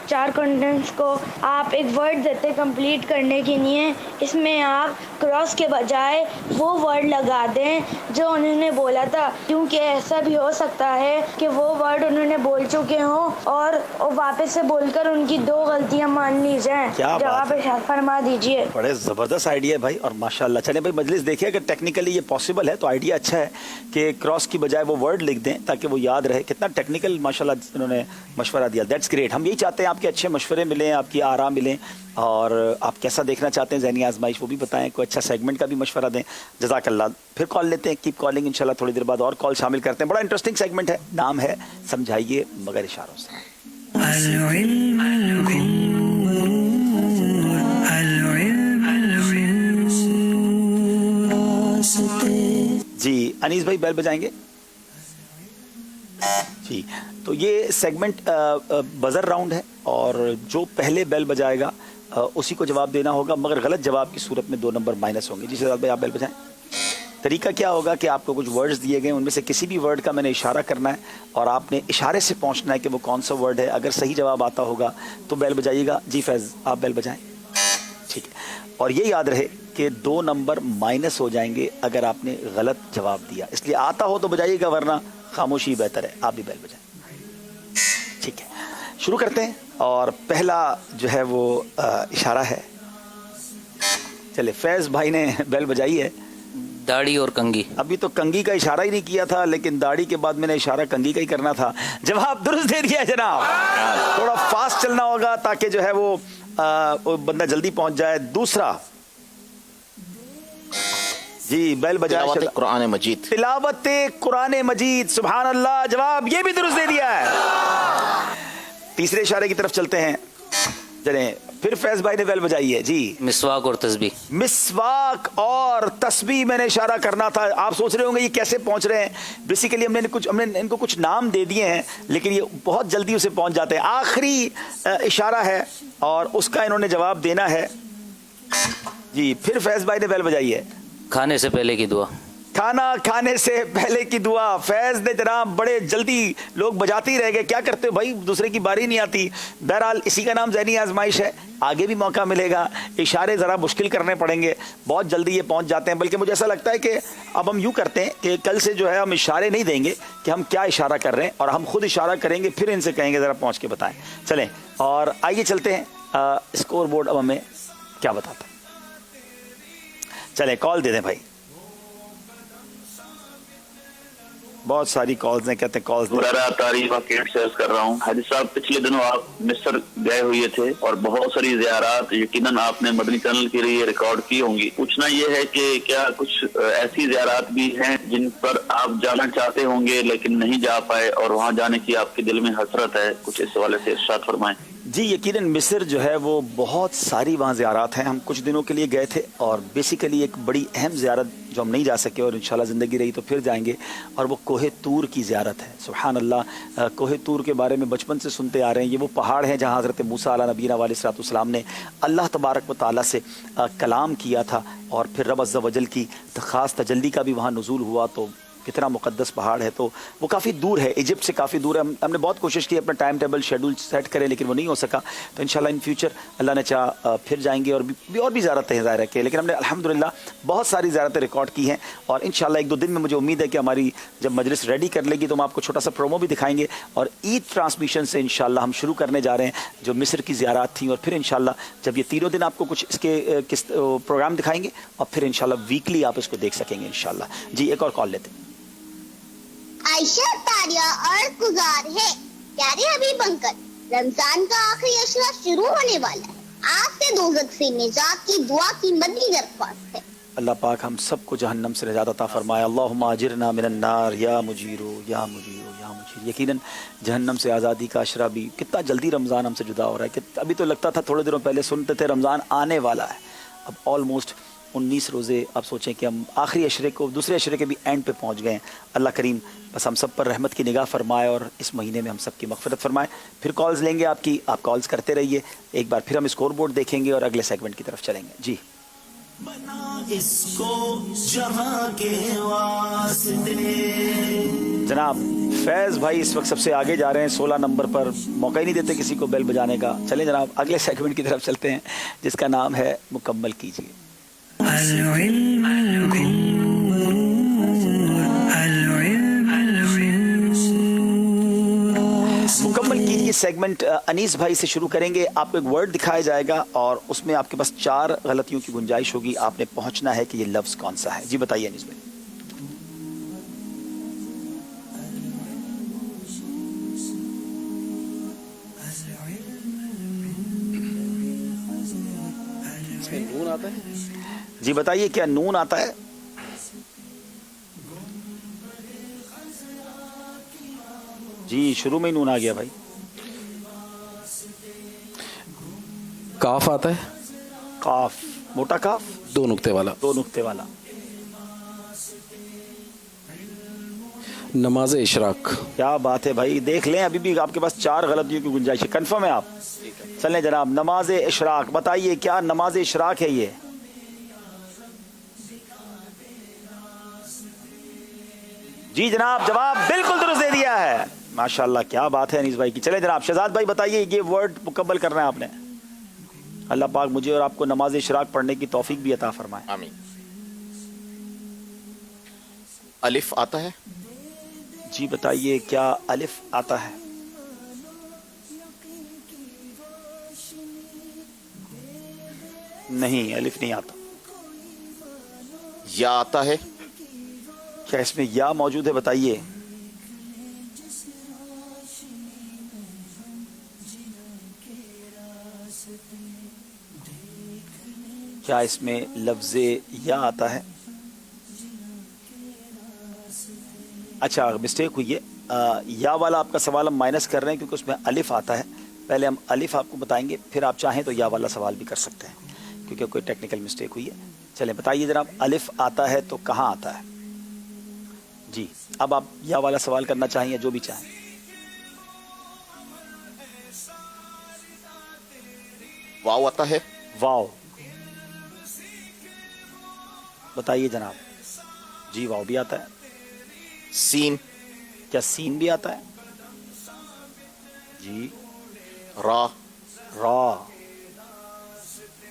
S9: 4 कंटेंट्स को आप एक वर्ड देते कंप्लीट करने के लिए, इसमें आप क्रॉस के बजाय वो वर्ड लगा दें जो उन्होंने बोला था, क्योंकि ऐसा भी हो सकता है कि वो वर्ड उन्होंने बोल चुके हों और वापस से बोलकर उनकी 2 गलतियां मान ली जाएं। जवाब इरशाद फरमा दीजिए।
S1: बड़े ज़बरदस्त आइडिया है भाई और माशाल्लाह। चले भाई मजलिस देखिए, अगर टेक्निकली ये पॉसिबल है तो आइडिया अच्छा है कि क्रॉस की बजाय वो वर्ड लिख दें ताकि वो याद रहे। कितना टेक्निकल माशाल्लाह इन्होंने मशवरा दिया। That's great. हम यही चाहते हैं आपके अच्छे मशवरे मिलें, आपकी आराम मिलें और आप कैसा देखना चाहते हैं ज़हनी आजमाइश वो भी बताएं। कोई अच्छा सेगमेंट का भी मशवरा दें। जज़ाकल्लाह। फिर कॉल लेते हैं, कीप कॉलिंग। इंशाल्लाह थोड़ी देर बाद और कॉल शामिल करते हैं। बड़ा इंटरेस्टिंग सेगमेंट है, नाम है समझाइए मगर इशारों से। जी अनीस भाई बेल बजाएंगे जी। तो ये सेगमेंट बजर राउंड है और जो पहले बेल बजाएगा उसी को जवाब देना होगा, मगर गलत जवाब की सूरत में 2 नंबर माइनस होंगे। जी शहजाद भाई आप बेल बजाएं। तरीका क्या होगा कि आपको कुछ वर्ड्स दिए गए, उनमें से किसी भी वर्ड का मैंने इशारा करना है और आपने इशारे से पहुंचना है कि वो कौन सा वर्ड है। अगर सही जवाब आता होगा तो बेल बजाइएगा। जी फैज़ आप बेल बजाएं। ठीक है, और ये याद रहे कि 2 नंबर माइनस हो जाएंगे अगर आपने गलत जवाब दिया, इसलिए आता हो तो बजाइएगा वरना खामोशी बेहतर है। आप भी बेल बजाएं। ठीक है, शुरू करते हैं और पहला जो है वो इशारा है। चले फैज़ भाई ने बेल बजाई है।
S4: दाढ़ी और कंगी।
S1: अभी तो कंगी का इशारा ही नहीं किया था, लेकिन दाढ़ी के बाद मैंने इशारा कंगी का ही करना था। जवाब दुरुस्त दे दिया जनाब। थोड़ा फास्ट चलना होगा ताकि जो है वो बंदा जल्दी पहुंच जाए। दूसरा जी, बैल बजाए
S3: तिलावत कुरान मजीद।
S1: तिलावत कुरान मजीद, सुभान अल्लाह। जवाब ये भी दुरुस्त दे दिया है। तीसरे इशारे की तरफ चलते हैं। चलें, फिर फैज भाई ने बैल बजाई है जी।
S4: मिसवाक और तस्बीह।
S1: मिसवाक और तस्बीह मैंने इशारा करना था। आप सोच रहे होंगे ये कैसे पहुंच रहे हैं। बेसिकली हमने इनको कुछ नाम दे दिए हैं, लेकिन ये बहुत जल्दी उसे पहुंच जाते हैं। आखिरी इशारा है और उसका इन्होंने जवाब देना है जी। फिर फैज भाई ने बैल बजाई है।
S4: खाने से पहले की दुआ।
S1: खाना खाने से पहले की दुआ। फैज ने जनाब बड़े जल्दी, लोग बजाते ही रह गए। क्या करते हो भाई, दूसरे की बारी नहीं आती। बहरहाल इसी का नाम ज़हनी आजमाइश है। आगे भी मौका मिलेगा। इशारे ज़रा मुश्किल करने पड़ेंगे, बहुत जल्दी ये पहुंच जाते हैं। बल्कि मुझे ऐसा लगता है कि अब हम यूँ करते हैं कि कल से जो है हम इशारे नहीं देंगे कि हम क्या इशारा कर रहे हैं, और हम खुद इशारा करेंगे, फिर इनसे कहेंगे ज़रा पहुँच के बताएँ। चलें और आइए चलते हैं। स्कोर बोर्ड अब हमें क्या बताता है। चलें कॉल दे दें भाई। बहुत सारी कॉल्स हैं, कहते हैं कॉल्स।
S10: तारीफ मार्केट से कर रहा हूँ। हाजी साहब, पिछले दिनों आप मिस्र गए हुए थे और बहुत सारी ज़ियारात यकीनन आपने मदनी चैनल के लिए रिकॉर्ड की होंगी। पूछना ये है कि क्या कुछ ऐसी ज़ियारात भी हैं जिन पर आप जाना चाहते होंगे लेकिन नहीं जा पाए और वहाँ जाने की आपके दिल में हसरत है? कुछ इस हवाले से इरशाद फरमाएं।
S1: जी, यकीनन मिस्र जो है वो बहुत सारी वहाँ ज़ियारात हैं। हम कुछ दिनों के लिए गए थे और बेसिकली एक बड़ी अहम ज़ियारत जो हम नहीं जा सके और इंशाल्लाह ज़िंदगी रही तो फिर जाएंगे, और वो कोहे तूर की ज़ियारत है। सुभान अल्लाह। कोहे तूर के बारे में बचपन से सुनते आ रहे हैं। ये वो पहाड़ है जहाँ हज़रत मूसा अला नबीना अलैहिस्सलाम ने अल्लाह तबारक व तआला से कलाम किया था, और फिर रब अज़्ज़ा वजल की ख़ास तजल्ली का भी वहाँ नुज़ूल हुआ। तो कितना मुक़द्दस पहाड़ है। तो वो काफ़ी दूर है, इजिप्ट से काफ़ी दूर है। हमने बहुत कोशिश की अपना टाइम टेबल शेड्यूल सेट करें, लेकिन वो नहीं हो सका। तो इंशाल्लाह इन फ्यूचर अल्लाह ने चाहा फिर जाएंगे, और भी ज़ियारतें हैं ज़ाहिर है कि, लेकिन हमने अल्हम्दुलिल्लाह बहुत सारी ज़ियारतें रिकॉर्ड की हैं। और इंशाल्लाह एक दो दिन में मुझे उम्मीद है कि हमारी जब मजलिस रेडी कर लेगी तो हम आपको छोटा सा प्रोमो भी दिखाएंगे, और ईद ट्रांसमिशन से इंशाल्लाह हम शुरू करने जा रहे हैं जो मिस्र की ज़ियारत थी। और फिर इंशाल्लाह जब ये तीनों दिन आपको कुछ इसके प्रोग्राम दिखाएंगे, और फिर इंशाल्लाह वीकली आप इसको देख सकेंगे इंशाल्लाह। जी, एक और कॉल लेते हैं।
S7: आयशा तारिया और गुजार है। प्यारे हबीब अंकल, रमजान का आखिरी अशरा शुरू होने वाला है। आपसे दोज़ख से निजात की दुआ की मदनी दरख्वास्त है।
S1: अल्लाह पाक हम सबको जहन्नम से निजात अता फरमाए। अल्लाहुम्मा अजिरना मिनन नार या मुजीरो या मुजीरो या मुजीर। यकीनन जहन्नम से आज़ादी का अशरा भी कितना जल्दी रमज़ान हमसे जुदा हो रहा है कि अभी तो लगता था, थोड़े दिनों पहले सुनते थे रमज़ान आने वाला है, अब ऑलमोस्ट 19 रोज़े। आप सोचें कि हम आखिरी अशरे को, दूसरे अशरे के भी एंड पे पहुंच गए हैं। अल्लाह करीम बस हम सब पर रहमत की निगाह फरमाए और इस महीने में हम सब की मग़फ़िरत फरमाए। फिर कॉल्स लेंगे आपकी, आप कॉल्स करते रहिए। एक बार फिर हम स्कोर बोर्ड देखेंगे और अगले सेगमेंट की तरफ चलेंगे। जी, जनाब फैज़ भाई इस वक्त सबसे आगे जा रहे हैं 16 नंबर पर, मौका ही नहीं देते किसी को बेल बजाने का। चलें जनाब अगले सेगमेंट की तरफ चलते हैं जिसका नाम है मुकम्मल कीजिए। मुकम्मल कीजिए सेगमेंट अनीस भाई से शुरू करेंगे। आपको एक वर्ड दिखाया जाएगा और उसमें आपके पास 4 गलतियों की गुंजाइश होगी। आपने पहुंचना है कि ये लफ्ज़ कौन सा है। जी बताइए अनीस भाई।
S2: नून आता है?
S1: जी बताइए, क्या नून आता है? जी शुरू में ही नून आ गया भाई।
S2: काफ आता है?
S1: काफ, मोटा काफ,
S2: 2 नुक्ते वाला।
S1: 2 नुक्ते वाला।
S2: नमाज इशराक।
S1: क्या बात है भाई, देख लें अभी भी आपके पास 4 गलतियों की गुंजाइश है। कंफर्म है आप? चलें जनाब, नमाज इशराक बताइए, क्या नमाज इशराक है ये? जी जनाब, जवाब बिल्कुल दुरुस्त दे दिया है। माशाल्लाह, क्या बात है अनीस भाई की। चले जनाब शहजाद भाई बताइए, ये वर्ड मुकम्मल करना है आपने। अल्लाह पाक मुझे और आपको नमाज इशराक पढ़ने की तौफीक भी अता फरमाए।
S3: आमीन। अलिफ आता है?
S1: जी बताइए, क्या अलिफ आता है? नहीं, अलिफ नहीं आता।
S3: या आता है?
S1: کیا اس میں یا موجود ہے؟ بتائیے. کیا اس میں لفظ یا آتا ہے؟ اچھا مسٹیک ہوئی ہے. یا والا آپ کا سوال ہم مائنس کر رہے ہیں کیونکہ اس میں الف آتا ہے. پہلے ہم الف آپ کو بتائیں گے، پھر آپ چاہیں تو یا والا سوال بھی کر سکتے ہیں کیونکہ کوئی ٹیکنیکل مسٹیک ہوئی ہے. چلیں بتائیے جناب، الف آتا ہے تو کہاں آتا ہے؟ جی اب آپ یا والا سوال کرنا چاہیں یا جو بھی چاہیں.
S3: واو آتا ہے.
S1: واو بتائیے جناب. جی واو بھی آتا ہے.
S3: سین.
S1: کیا سین بھی آتا ہے؟ جی.
S3: را.
S1: را.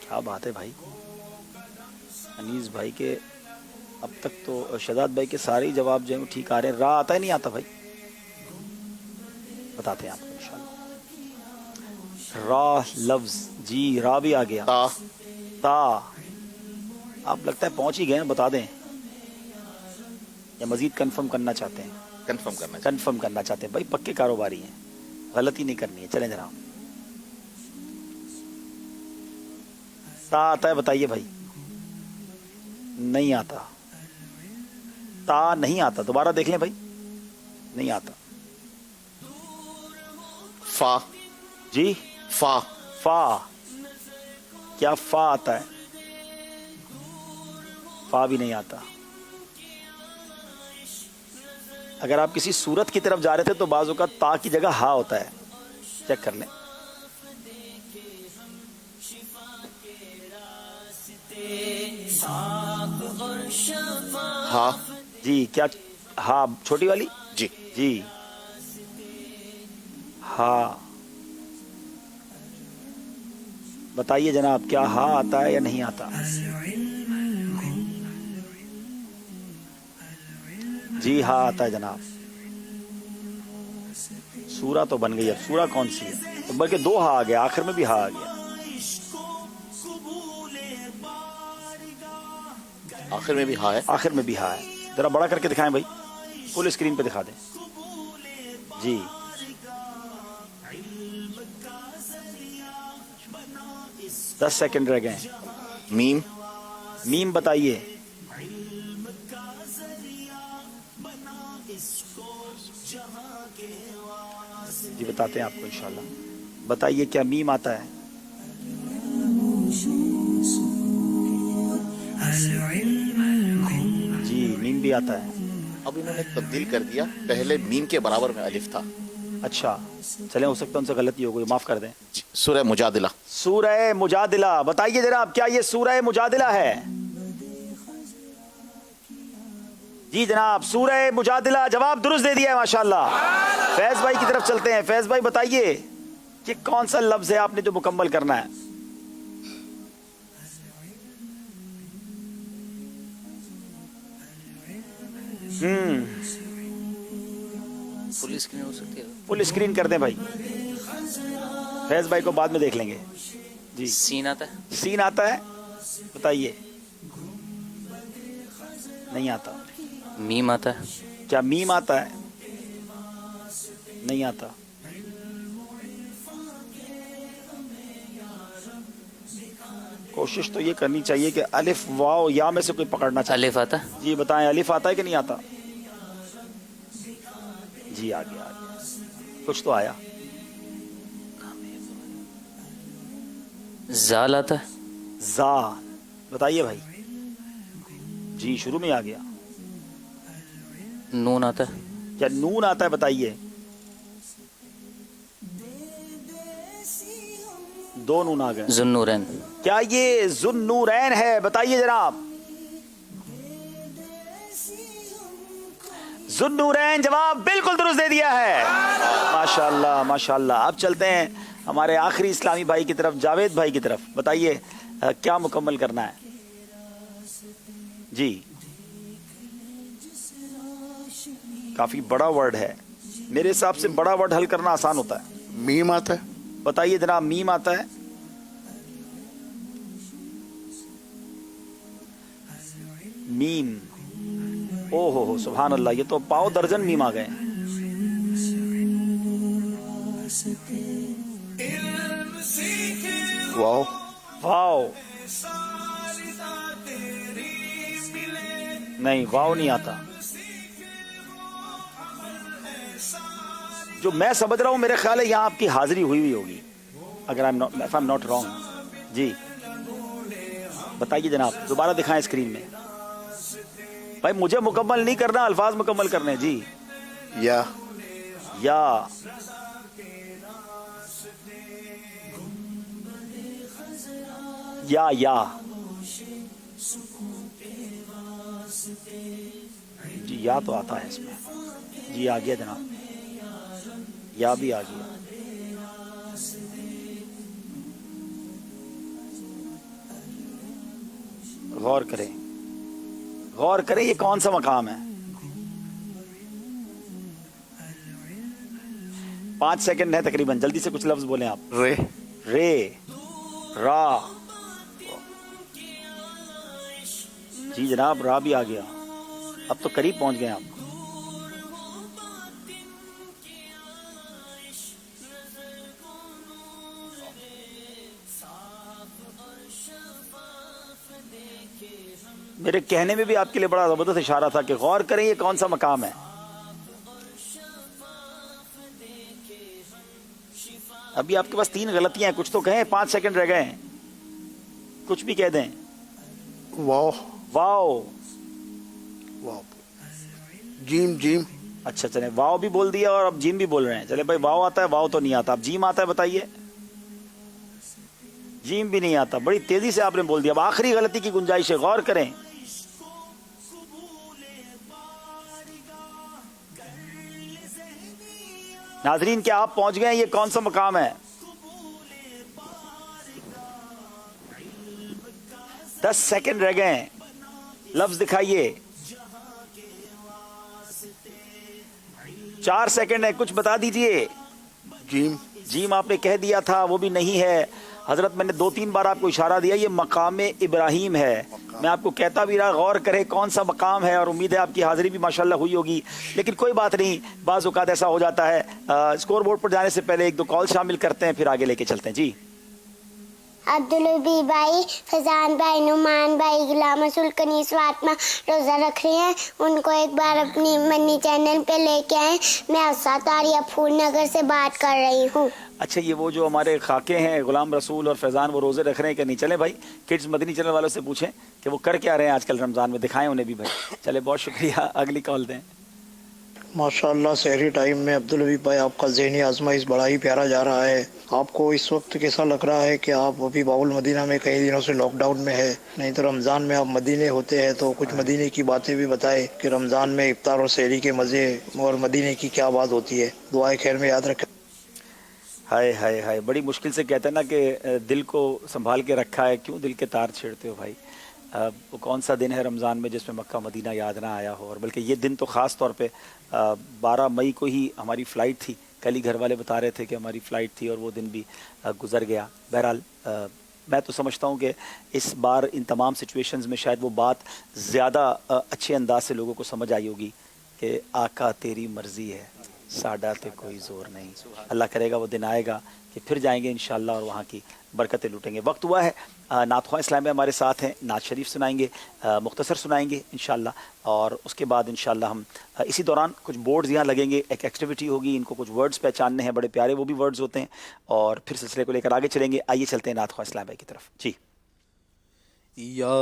S1: کیا بات ہے بھائی. انیس بھائی کے اب تک تو شہزاد بھائی کے سارے جواب جو ہیں وہ ٹھیک آ رہے ہیں. را آتا ہے نہیں آتا بھائی؟ بتاتے ہیں آپ کو انشاءاللہ. را لفظ. جی را بھی آ گیا.
S3: تا.
S1: تا. آپ لگتا ہے پہنچ ہی گئے ہیں، بتا دیں یا مزید کنفرم کرنا چاہتے ہیں؟ کنفرم کرنا چاہتے ہیں بھائی، پکے کاروباری ہیں، غلطی نہیں کرنی ہے. چلیں جناب. تا آتا ہے بتائیے بھائی. نہیں آتا. تا نہیں آتا. دوبارہ دیکھ لیں بھائی. نہیں آتا.
S3: فا.
S1: جی
S3: فا.
S1: فا. کیا فا آتا ہے؟ فا بھی نہیں آتا. اگر آپ کسی صورت کی طرف جا رہے تھے تو بعض اوقات تا کی جگہ ہا ہوتا ہے، چیک کر لیں.
S3: ہا.
S1: جی کیا ہا چھوٹی والی؟
S3: جی.
S1: جی ہا. بتائیے جناب، کیا ہا آتا ہے یا نہیں آتا؟ جی ہا آتا ہے جناب. سورہ تو بن گئی. اب سورہ کون سی ہے؟ بلکہ دو ہا آ گیا، آخر میں بھی ہا آ گیا.
S3: آخر میں بھی ہا ہے.
S1: آخر میں بھی ہا ہے. ذرا بڑا کر کے دکھائیں بھائی، فل اسکرین پہ دکھا دیں. جی 10 سیکنڈ رہ گئے.
S3: میم.
S1: میم بتائیے. جی بتاتے ہیں آپ کو انشاءاللہ. بتائیے کیا میم آتا ہے؟ جی میم بھی آتا ہے.
S3: اب انہوں نے تبدیل کر دیا، پہلے میم کے برابر میں الف تھا.
S1: اچھا چلیں، ہو سکتا ہے ان سے غلطی ہو گئی، معاف کر دیں.
S3: سورہ مجادلہ.
S1: سورہ مجادلہ بتائیے جناب، کیا یہ سورہ مجادلہ ہے؟ جی جناب سورہ مجادلہ. جواب درست دے دیا ہے ماشاءاللہ. فیض بھائی کی طرف چلتے ہیں. فیض بھائی بتائیے کہ کون سا لفظ ہے آپ نے جو مکمل کرنا ہے؟
S4: فل اسکرین ہو سکتی ہے؟
S1: فل اسکرین کر دیں بھائی. فیض بھائی کو بعد میں دیکھ لیں گے. جی
S4: سین آتا ہے.
S1: سین آتا ہے بتائیے. نہیں آتا.
S4: میم آتا ہے.
S1: کیا میم آتا ہے؟ نہیں آتا. کوشش تو یہ کرنی چاہیے کہ الف واو یا میں سے کوئی پکڑنا چاہیے.
S4: الف آتا ہے.
S1: جی بتائیں، الف آتا ہے کہ نہیں آتا؟ جی آ گیا کچھ تو آیا.
S4: زال آتا ہے.
S1: زا بتائیے بھائی. جی شروع میں آ گیا.
S4: نون آتا ہے.
S1: کیا نون آتا ہے؟ بتائیے. دو نون آ گئے.
S4: ذوالنورین.
S1: کیا یہ ذوالنورین ہے؟ بتائیے جناب. ذوالنورین جواب بالکل درست دے دیا ہے. ماشاءاللہ ماشاءاللہ. اب چلتے ہیں ہمارے آخری اسلامی بھائی کی طرف، جاوید بھائی کی طرف. بتائیے کیا مکمل کرنا ہے؟ جی کافی بڑا ورڈ ہے، میرے حساب سے بڑا ورڈ حل کرنا آسان ہوتا ہے.
S5: میم آتا ہے.
S1: بتائیے جناب. میم آتا ہے. میم ओ हो सुभान अल्लाह, ये तो पाव दर्जन मीम आ गए।
S5: वाह
S1: वाओ, नहीं वाओ नहीं आता। जो मैं समझ रहा हूं, मेरे ख्याल है यहाँ आपकी हाजिरी हुई होगी, अगर आई एम नॉट रॉन्ग। जी बताइए जनाब, दोबारा दिखाएं स्क्रीन में। भाई मुझे मुकम्मल नहीं करना, अल्फाज मुकम्मल करने हैं। जी
S5: या
S1: या जी, या तो आता है इसमें। जी आ गया जनाब, या भी आ गया। गौर करें, गौर करें, ये कौन सा मकाम है? 5 सेकंड है तकरीबन, जल्दी से कुछ लफ्ज बोलें आप।
S5: रे
S1: रे, रा। जी जनाब, रा भी आ गया। अब तो करीब पहुंच गए आप। मेरे कहने में भी आपके लिए बड़ा जबरदस्त इशारा था कि गौर करें ये कौन सा मकाम है। अभी आपके पास 3 गलतियां हैं, कुछ तो कहें, 5 सेकंड रह गए हैं, कुछ भी कह दें।
S5: वाह
S1: वाओ,
S5: वाह, जीम जीम।
S1: अच्छा चले, वाओ भी बोल दिया और अब जीम भी बोल रहे हैं। चले भाई, वाओ आता है, वाओ तो नहीं आता, अब जीम आता है, बताइए। जीम भी नहीं आता, बड़ी तेजी से आपने बोल दिया। अब आखिरी गलती की गुंजाइश है, गौर करें। नाजरीन, क्या आप पहुंच गए? ये कौन सा मकाम है? 10 सेकंड रह गए हैं, लफ्ज दिखाइए। 4 सेकंड है, कुछ बता दीजिए।
S5: जीम
S1: जीम आपने कह दिया था, वो भी नहीं है। हजरत, मैंने 2-3 बार आपको इशारा दिया, ये मकाम इब्राहिम है। मैं आपको कहता भी रहा गौर करे कौन सा मकाम है, और उम्मीद है आपकी हाजिरी भी माशाल्लाह हुई होगी। लेकिन कोई बात नहीं, बाज़ औक़ात ऐसा हो जाता है। स्कोर बोर्ड पर जाने से पहले 1-2 कॉल शामिल करते हैं, फिर आगे लेके चलते हैं। जी
S7: अब्दुल हबी भाई, फैजान भाई, नुमान भाई, गुलाम रसूल, कनीस फातिमा रोज़ा रख रहे हैं, उनको एक बार अपनी मनी चैनल पे लेके आए। मैं अफसा तारिया फूल नगर से बात कर रही हूँ।
S1: अच्छा, ये वो जो हमारे खाके हैं गुलाम रसूल और फैजान, वो रोजे रख रहे हैं कि नहीं? चले भाई, किड्स मदनी चैनल वालों से पूछें कि वो कर क्या रहे हैं आजकल रमजान में, दिखाएं उन्हें भी भाई। चले, बहुत शुक्रिया, अगली कॉल दें।
S11: माशाअल्लाह, सहरी टाइम में अब्दुल हबीब भाई आपका ज़हनी आजमाइश बड़ा ही प्यारा जा रहा है। आपको इस वक्त कैसा लग रहा है कि आप अभी बाउल मदीना में कई दिनों से लॉकडाउन में है? नहीं तो रमज़ान में आप मदीने होते हैं, तो कुछ मदीने की बातें भी बताएं कि रमज़ान में इफ्तार और सहरी के मज़े और मदीने की क्या बात होती है। दुआए खैर में याद रखें।
S1: हाय हाय हाय, बड़ी मुश्किल से कहते हैं ना कि दिल को संभाल के रखा है, क्यों दिल के तार छेड़ते हो भाई। वो कौन सा दिन है रमज़ान में जिसमें मक्का मदीना याद ना आया हो? और बल्कि ये दिन तो ख़ास तौर पे 12 मई को ही हमारी फ़्लाइट थी। कल ही घर वाले बता रहे थे कि हमारी फ़्लाइट थी और वो दिन भी गुज़र गया। बहरहाल मैं तो समझता हूँ कि इस बार इन तमाम सिचुएशंस में शायद वो बात ज़्यादा अच्छे अंदाज से लोगों को समझ आई होगी कि आका तेरी मर्ज़ी है, साडा ते कोई ज़ोर नहीं। अल्लाह करेगा वो दिन आएगा कि फिर जाएंगे इंशाअल्लाह और वहाँ की बरकतें लूटेंगे। वक्त हुआ है, नात ख्वां इस्लामी हमारे साथ हैं, नात शरीफ सुनाएंगे, मुख्तसर सुनाएंगे इंशाअल्लाह, और उसके बाद इंशाअल्लाह हम इसी दौरान कुछ बोर्ड्स यहाँ लगेंगे, एक एक्टिविटी होगी, इनको कुछ वर्ड्स पहचानने हैं, बड़े प्यारे वो भी वर्ड्स होते हैं, और फिर सिलसिले को लेकर आगे चलेंगे। आइए चलते हैं नात ख्वां इस्लामी भाई की तरफ। जी
S6: या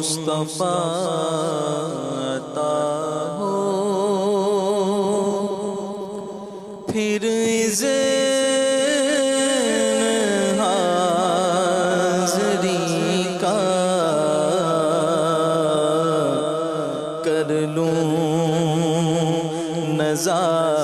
S6: मुस्तफा अता हो फिर इज़्न हाज़री का कर लूं नज़ारा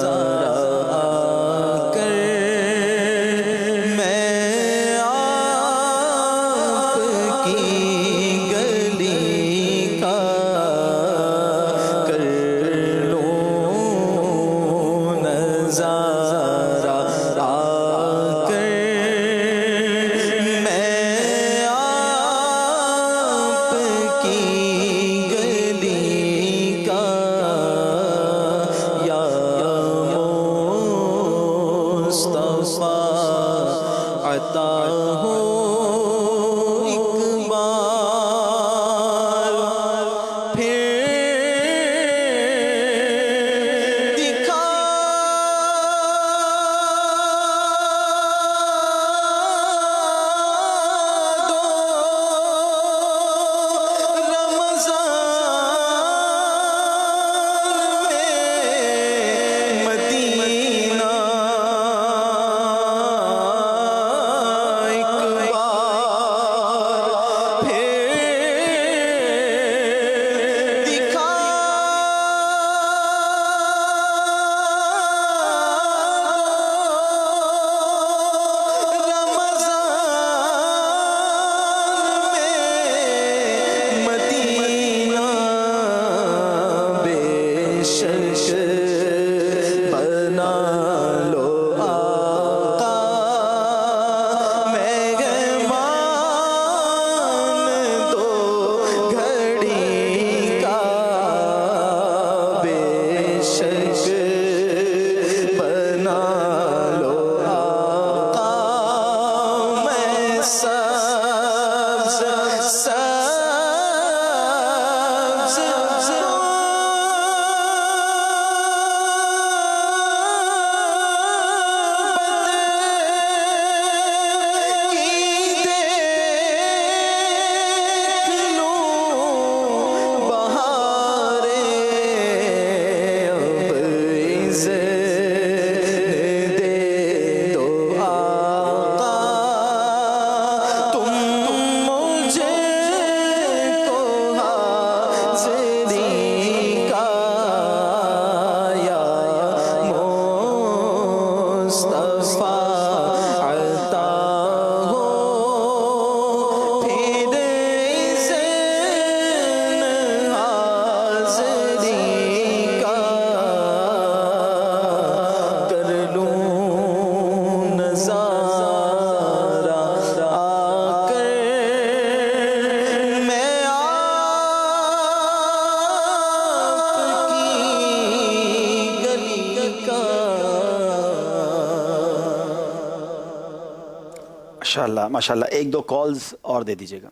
S1: माशाल्लाह माशाल्लाह, एक दो कॉल्स और दे दीजिएगा।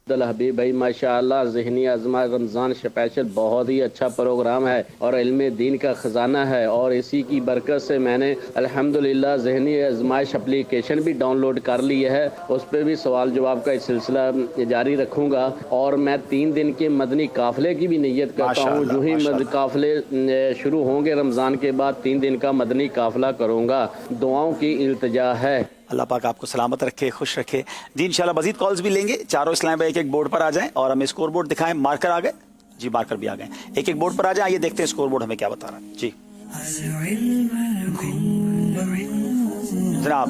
S12: अब्दुल हबीब भाई माशाअल्लाह ज़हनी आज़मा रमज़ान स्पेशल बहुत ही अच्छा प्रोग्राम है और इल्म दीन का ख़जाना है, और इसी की बरकत से मैंने अल्हम्दुलिल्लाह ज़हनी आज़माइश एप्लीकेशन भी डाउनलोड कर ली है। उस पर भी सवाल जवाब का सिलसिला जारी रखूँगा, और मैं 3 दिन के मदनी काफ़िले की भी नीयत करता हूँ। जो ही काफ़िले शुरू होंगे रमज़ान के बाद 3 दिन का मदनी काफ़िला करूँगा। दुआओं की इल्तिजा है।
S1: अल्लाह पाक आपको सलामत रखे, खुश रखे जी। इंशाल्लाह मजीद कॉल्स भी लेंगे। चारों इस्लाम भाई एक बोर्ड पर आ जाएं और हमें स्कोर बोर्ड दिखाएं। मार्कर आ गए जी, मार्कर भी आ गए। एक बोर्ड पर आ जाएं, ये देखते हैं स्कोर बोर्ड हमें क्या बता रहा है जी। जनाब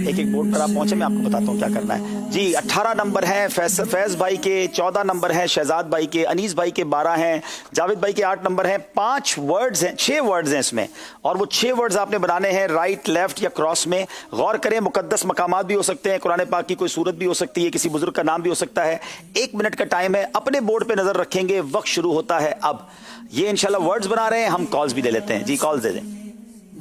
S1: एक बोर्ड पर आप पहुंचे, मैं आपको बताता हूँ क्या करना है जी। 18 नंबर है फैज भाई के, 14 नंबर है शहजाद भाई के, अनीस भाई के 12 हैं, जावेद भाई के 8 नंबर हैं। 5 वर्ड्स हैं, 6 वर्ड्स हैं इसमें, और वो 6 वर्ड्स आपने बनाने हैं राइट, लेफ्ट या क्रॉस में। गौर करें, मुकद्दस मकामात भी हो सकते हैं, कुरान पाक की कोई सूरत भी हो सकती है, किसी बुजुर्ग का नाम भी हो सकता है। 1 मिनट का टाइम है, अपने बोर्ड पे नजर रखेंगे। वक्त शुरू होता है अब। ये इंशाल्लाह वर्ड्स बना रहे हैं, हम कॉल्स भी ले लेते हैं जी। कॉल्स दे दें।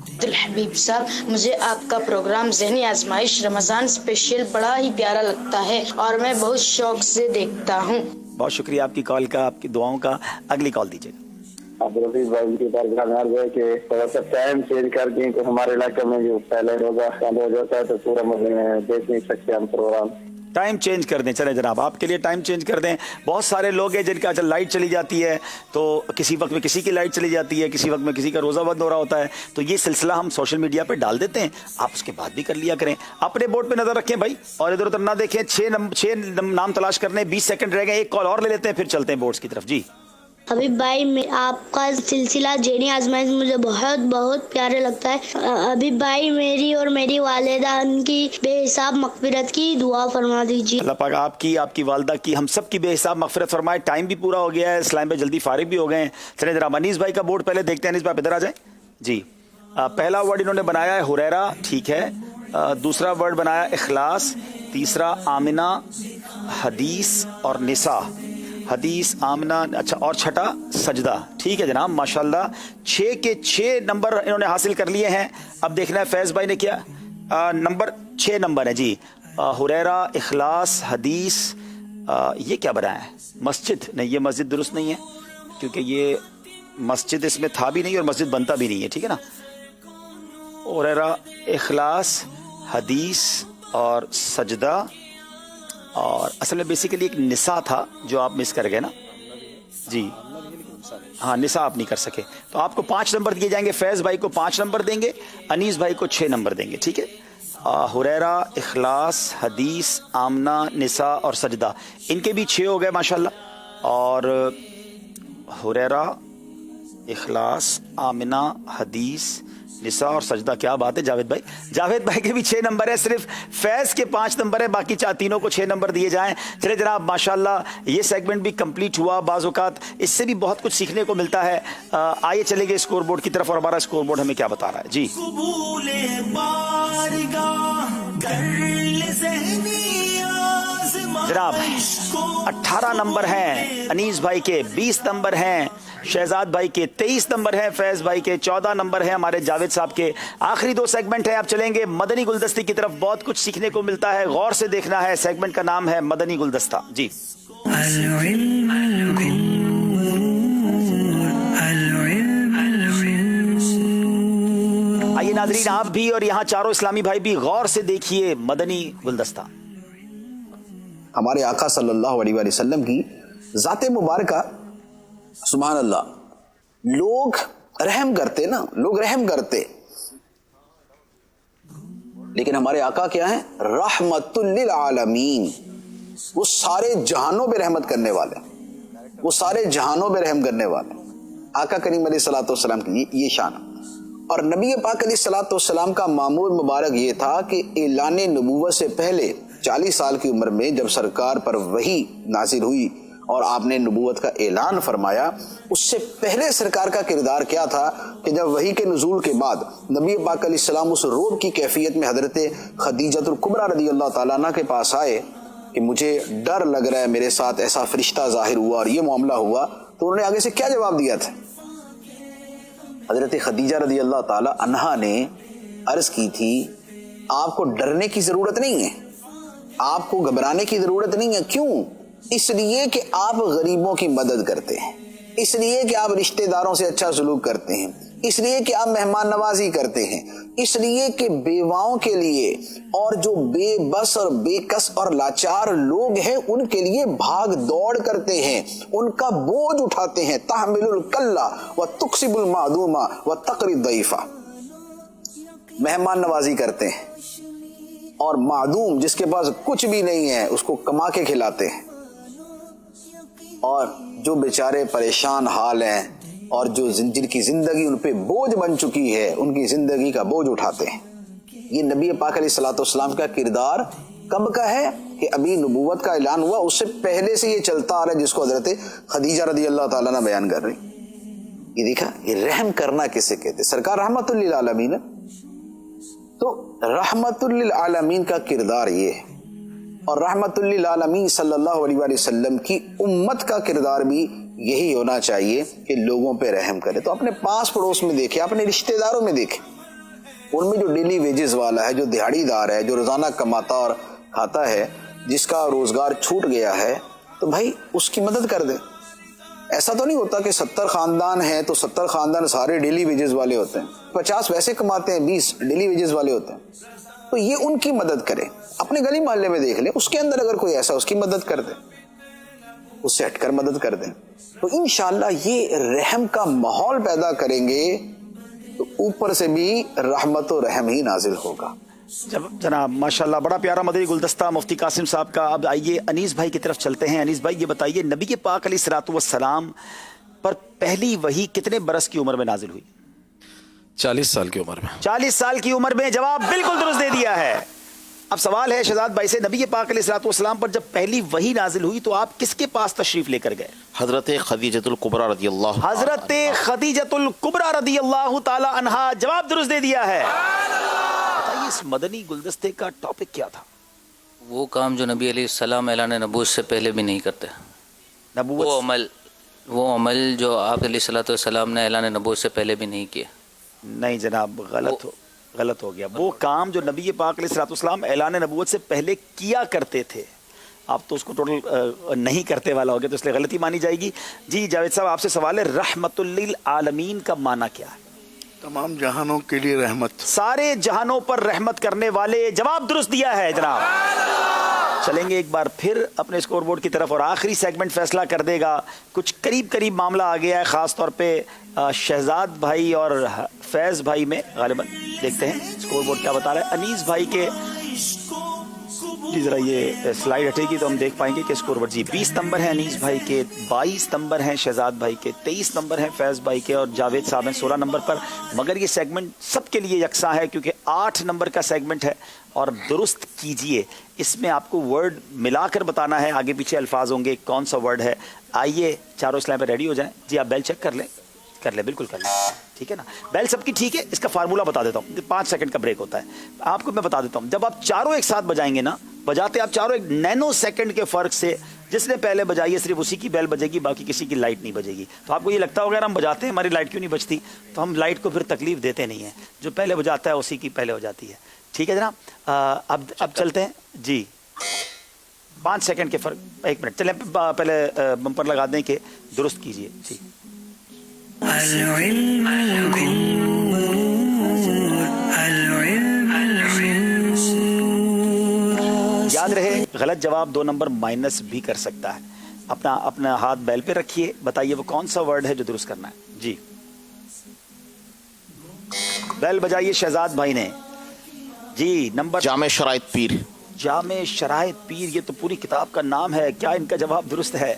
S13: अब्दुल हबीब साहब, मुझे आपका प्रोग्राम ज़हनी आजमाइश रमज़ान स्पेशल बड़ा ही प्यारा लगता है और मैं बहुत शौक से देखता हूँ।
S1: बहुत शुक्रिया आपकी कॉल का, आपकी दुआओं का। अगली कॉल दीजिएगा।
S14: अब्दुल हबीब भाई की बात है कि थोड़ा सा टाइम चेंज कर दें, तो हमारे इलाके में जो पहले रोजा बंद हो जाता है तो पूरा महीने देख नहीं सकते हम प्रोग्राम।
S1: टाइम चेंज कर दें, चले जनाब, आपके लिए टाइम चेंज कर दें। बहुत सारे लोग हैं जिनका लाइट चली जाती है, तो किसी वक्त में किसी की लाइट चली जाती है, किसी वक्त में किसी का रोज़ा बंद हो रहा होता है, तो ये सिलसिला हम सोशल मीडिया पे डाल देते हैं। आप उसके बाद भी कर लिया करें। अपने बोर्ड पे नजर रखें भाई, और इधर उधर ना देखें। 6 नाम तलाश करने, 20 सेकंड रह गए। एक कॉल और ले लेते हैं, फिर चलते हैं बोर्ड्स की तरफ जी।
S9: हबीब भाई, आपका सिलसिला ज़हनी आज़माइश मुझे बहुत बहुत प्यारे लगता है। हबीब भाई, मेरी और मेरी वालिदा की बेहिसाब मग़फ़िरत की दुआ फरमा दीजिए।
S1: अल्लाह पाक आपकी वालिदा की, हम सब की बेहिसाब मग़फ़िरत फरमाए। टाइम भी पूरा हो गया है, इस्लाम में जल्दी फारिग भी हो गए हैं। चले जरा अनीस भाई का बोर्ड पहले देखते हैं। अनीस भाई इधर आ जाए जी। पहला वर्ड इन्होंने बनाया है हुरैरा, ठीक है। दूसरा वर्ड बनाया इखलास, तीसरा आमिना, हदीस और निसा। हदीस, आमना, अच्छा, और छठा सजदा। ठीक है जनाब, माशाल्लाह 6 के 6 नंबर इन्होंने हासिल कर लिए हैं। अब देखना है फैज़ भाई ने क्या नंबर 6 नंबर है जी। हुरैरा, इखलास, हदीस, ये क्या बनाया है? मस्जिद नहीं, ये मस्जिद दुरुस्त नहीं है, क्योंकि ये मस्जिद इसमें था भी नहीं और मस्जिद बनता भी नहीं है, ठीक है ना। हुरैरा, इखलास, हदीस और सजदा, और असल में बेसिकली एक निसा था जो आप मिस कर गए ना जी। हाँ, निसा आप नहीं कर सके, तो आपको 5 नंबर दिए जाएंगे। फैज़ भाई को 5 नंबर देंगे, अनीस भाई को 6 नंबर देंगे, ठीक है। हुरैरा, इखलास, हदीस, आमना, निसा और सजदा, इनके भी 6 हो गए माशाल्लाह। और हुरैरा, इखलास, आमना, हदीस, निसा और सजदा, क्या बात है जावेद भाई। जावेद भाई के भी 6 नंबर है, सिर्फ फैज़ के 5 नंबर है, बाकी तीनों को 6 नंबर दिए जाएं। चले जनाब, माशाल्लाह ये सेगमेंट भी कंप्लीट हुआ। बाज़ औक़ात इससे भी बहुत कुछ सीखने को मिलता है। आइए चले गए स्कोर बोर्ड की तरफ, और हमारा स्कोर बोर्ड हमें क्या बता रहा है जी। जनाब 18 नंबर हैं अनीस भाई के, 20 नंबर हैं शहजाद भाई के 23 नंबर हैं, फैज भाई के 14 नंबर हैं, हमारे जावेद साहब के आखिरी 2 सेगमेंट हैं। अब चलेंगे मदनी गुलदस्ती की तरफ, बहुत कुछ सीखने को मिलता है, गौर से देखना है। सेगमेंट का नाम है मदनी गुलदस्ता। जी आइए नाजरीन, आप भी और यहाँ चारों इस्लामी भाई भी गौर से देखिए मदनी गुलदस्ता।
S15: हमारे आका सल्लल्लाहु अलैहि वसल्लम की ज़ाते मुबारका, सुभान अल्लाह, लोग रहम करते ना, लोग रहम करते, लेकिन हमारे आका क्या है? रहमतुल लिल आलमीन। वो सारे जहानों पे रहमत करने वाले, वो सारे जहानों पे रहम करने वाले। आका करीम अलैहिस्सलातु वस्सलाम की ये शान। और नबी पाक अलैहिस्सलातु वस्सलाम का मामूल मुबारक ये था कि ऐलान नबूवत से पहले 40 साल की उम्र में जब सरकार पर वही नाजिल हुई और आपने नबूवत का ऐलान फरमाया, उससे पहले सरकार का किरदार क्या था कि जब वही के नुज़ूल के बाद नबी पाक अलैहिस्सलाम उस रोब की कैफियत में हजरत खदीजतुल कुबरा रज़ियल्लाहु ताला अन्हा के पास आए कि मुझे डर लग रहा है, मेरे साथ ऐसा फरिश्ता जाहिर हुआ और ये मामला हुआ, तो उन्होंने आगे से क्या जवाब दिया था? हजरत खदीजा रज़ियल्लाहु ताला अन्हा ने अर्ज की थी, आपको डरने की जरूरत नहीं है, आपको घबराने की जरूरत नहीं है। क्यों? इसलिए कि आप गरीबों की मदद करते हैं, इसलिए कि आप रिश्तेदारों से अच्छा सलूक करते हैं, इसलिए कि आप मेहमान नवाजी करते हैं, इसलिए कि बेवाओं के लिए और जो बेबस और बेकस और लाचार लोग हैं उनके लिए भाग दौड़ करते हैं, उनका बोझ उठाते हैं। तहमिलुल कल्ला व तुक्सिबुल मादूमा व तकरिद दईफा, मेहमान नवाजी करते हैं और मादूम जिसके पास कुछ भी नहीं है उसको कमा के खिलाते हैं, और जो बेचारे परेशान हाल हैं और जो जिनकी जिंदगी उन पे बोझ बन चुकी है उनकी जिंदगी का बोझ उठाते हैं। ये नबी पाक अलैहिस्सलातु वस्सलाम का किरदार कब का है कि अभी नबूवत का ऐलान हुआ, उससे पहले से ये चलता आ रहा है, जिसको हजरत खदीजा रज़ियल्लाहु ताला अन्हा बयान कर रही। ये देखा, ये रहम करना किसे कहते? सरकार रहमतुल लिल आलमीन। तो रहमतुल लिल आलमीन का किरदार ये है, और रहमतुल लिल आलमीन सल्लल्लाहु अलैहि वसल्लम की उम्मत का किरदार भी यही होना चाहिए कि लोगों पे रहम करे। तो अपने पास पड़ोस में देखे, अपने रिश्तेदारों में देखे, उनमें जो डेली वेजेस वाला है, जो दिहाड़ीदार है, जो रोजाना कमाता और खाता है, जिसका रोजगार छूट गया है, तो भाई उसकी मदद कर दे। ऐसा तो नहीं होता कि 70 खानदान हैं तो 70 खानदान सारे डेली वेजेस वाले होते हैं, 50 वैसे कमाते हैं, 20 डेली वेजेस वाले होते हैं। तो ये उनकी मदद करे। अपने गली मोहल्ले में देख ले, उसके अंदर अगर कोई ऐसा, उसकी मदद कर दे, उससे हटकर मदद कर दे। तो इंशाअल्लाह ये रहम का माहौल पैदा करेंगे तो ऊपर से भी रहमत और रहम ही नाजिल होगा।
S1: जनाब माशाल्लाह, बड़ा प्यारा मदनी गुलदस्ता मुफ्ती कासिम साहब का। अब आइए अनीस भाई की तरफ चलते हैं। अनीस भाई, ये बताइए, नबी के पाक अलैहिस्सलातु वस्सलाम पर पहली वही कितने बरस की उम्र में नाजिल हुई?
S2: 40 साल की उम्र में।
S1: 40 साल की उम्र में, जवाब बिल्कुल दुरुस्त दे दिया है। अब सवाल है शहजाद भाई से, नबी के पाक अलैहिस्सलातु वस्सलाम पर जब पहली वही नाजिल हुई तो आप किसके पास तशरीफ लेकर गए?
S3: हजरत खदीजतुल कुबरा रज़ियल्लाहु
S1: हजरत खदीजतुल कुबरा रज़ियल्लाहु ताला अन्हा, जवाब दुरुस्त दे दिया है। बताइए इस मदनी गुलदस्ते का टॉपिक क्या था?
S4: वो काम जो नबी अलैहिस्सलाम ऐलान नबूवत से पहले भी नहीं करते, वो अमल जो आप अलैहिस्सलातु वस्सलाम ने ऐलान नबूवत से पहले भी नहीं किया।
S1: नहीं जनाब, गलत हो गया। वो काम जो नबी पाक अलैहिस्सलातु वस्सलाम ऐलान नबूवत से पहले किया करते थे, आप तो उसको टोटल नहीं करते वाला हो गया, तो इसलिए गलती मानी जाएगी। जी जावेद साहब, आपसे सवाल है, रहमतुल लिल आलमीन का माना क्या है?
S5: तमाम जहानों के लिए रहमत,
S1: सारे जहानों पर रहमत करने वाले, जवाब दुरुस्त दिया है जनाब। चलेंगे एक बार फिर अपने स्कोर बोर्ड की तरफ और आखिरी सेगमेंट फैसला कर देगा। कुछ करीब मामला आ गया है, खास तौर पे शहजाद भाई और फैज भाई में गालिबन। देखते हैं स्कोर बोर्ड क्या बता रहा है। अनीस भाई के, जी जरा ये स्लाइड हटेगी तो हम देख पाएंगे कि स्कोर बोर्ड, जी 20 नंबर है अनीस भाई के, 22 नंबर हैं शहजाद भाई के, 23 नंबर हैं फैज भाई के, और जावेद साहब हैं 16 नंबर पर। मगर ये सेगमेंट सबके लिए यकसा है क्योंकि 8 नंबर का सेगमेंट है। और दुरुस्त कीजिए, इसमें आपको वर्ड मिलाकर बताना है, आगे पीछे अल्फाज होंगे, कौन सा वर्ड है। आइए चारों इस्लाम पे रेडी हो जाएं। जी आप बेल चेक कर ले, बिल्कुल कर लें, ठीक है ना। बेल सबकी ठीक है। इसका फार्मूला बता देता हूँ, 5 सेकंड का ब्रेक होता है, आपको मैं बता देता हूँ। जब आप चारों एक साथ बजाएंगे ना, बजाते आप चारों एक नैनो सेकंड के फर्क से جس نے پہلے بجائی ہے صرف اسی کی بیل بجے گی, باقی کسی کی لائٹ نہیں بجے گی. تو آپ کو یہ لگتا ہوگا اگر ہم بجاتے ہیں ہماری لائٹ کیوں نہیں بجتی, تو ہم لائٹ کو پھر تکلیف دیتے نہیں ہیں, جو پہلے بجاتا ہے اسی کی پہلے ہو جاتی ہے. ٹھیک ہے جناب, اب چلتے ہیں جی. 5 سیکنڈ کے فرق, 1 منٹ چلیں پہلے بمپر لگا دیں کہ درست کیجئے جی. یاد رہے غلط جواب 2 نمبر مائنس بھی کر سکتا ہے. اپنا ہاتھ بیل پہ رکھیے, بتائیے وہ کون سا ورڈ ہے جو درست کرنا ہے جی. بیل بجائیے شہزاد بھائی نے جی. نمبر
S3: جامع شرائط پیر.
S1: جامع شرائط پیر, یہ تو پوری کتاب کا نام ہے. کیا ان کا جواب درست ہے؟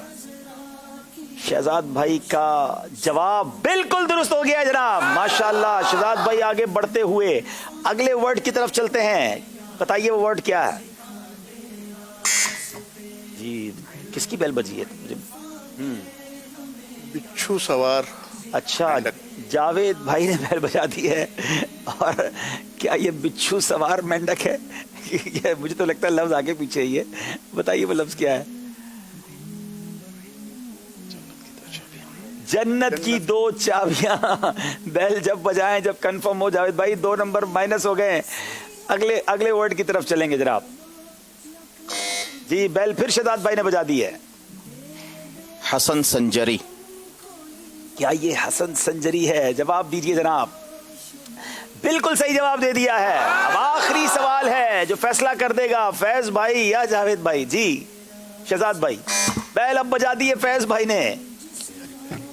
S1: شہزاد بھائی کا جواب بالکل درست ہو گیا جناب, ماشاءاللہ. شہزاد بھائی آگے بڑھتے ہوئے اگلے ورڈ کی طرف چلتے ہیں. بتائیے وہ ورڈ کیا ہے جی. کس کی بیل بجی ہے؟
S5: بچھو سوار.
S1: اچھا, جاوید بھائی نے بیل بجا دی ہے. اور کیا یہ بچھو سوار مینڈک ہے؟ مجھے تو لگتا ہے لفظ آگے پیچھے ہی ہے. بتائیے وہ لفظ کیا ہے؟ جنت کی 2 چابیاں. بیل جب بجائیں, جب کنفرم ہو جاوید بھائی 2 نمبر مائنس ہو گئے. اگلے ورڈ کی طرف چلیں گے جناب جی. بیل پھر شہزاد بھائی نے بجا دی ہے.
S3: حسن سنجری.
S1: کیا یہ حسن سنجری ہے؟ جواب دیجئے جناب. بالکل صحیح جواب دے دیا ہے. اب آخری سوال ہے جو فیصلہ کر دے گا فیض بھائی یا جاوید بھائی جی. شہزاد بھائی بیل اب بجا دی ہے فیض بھائی نے.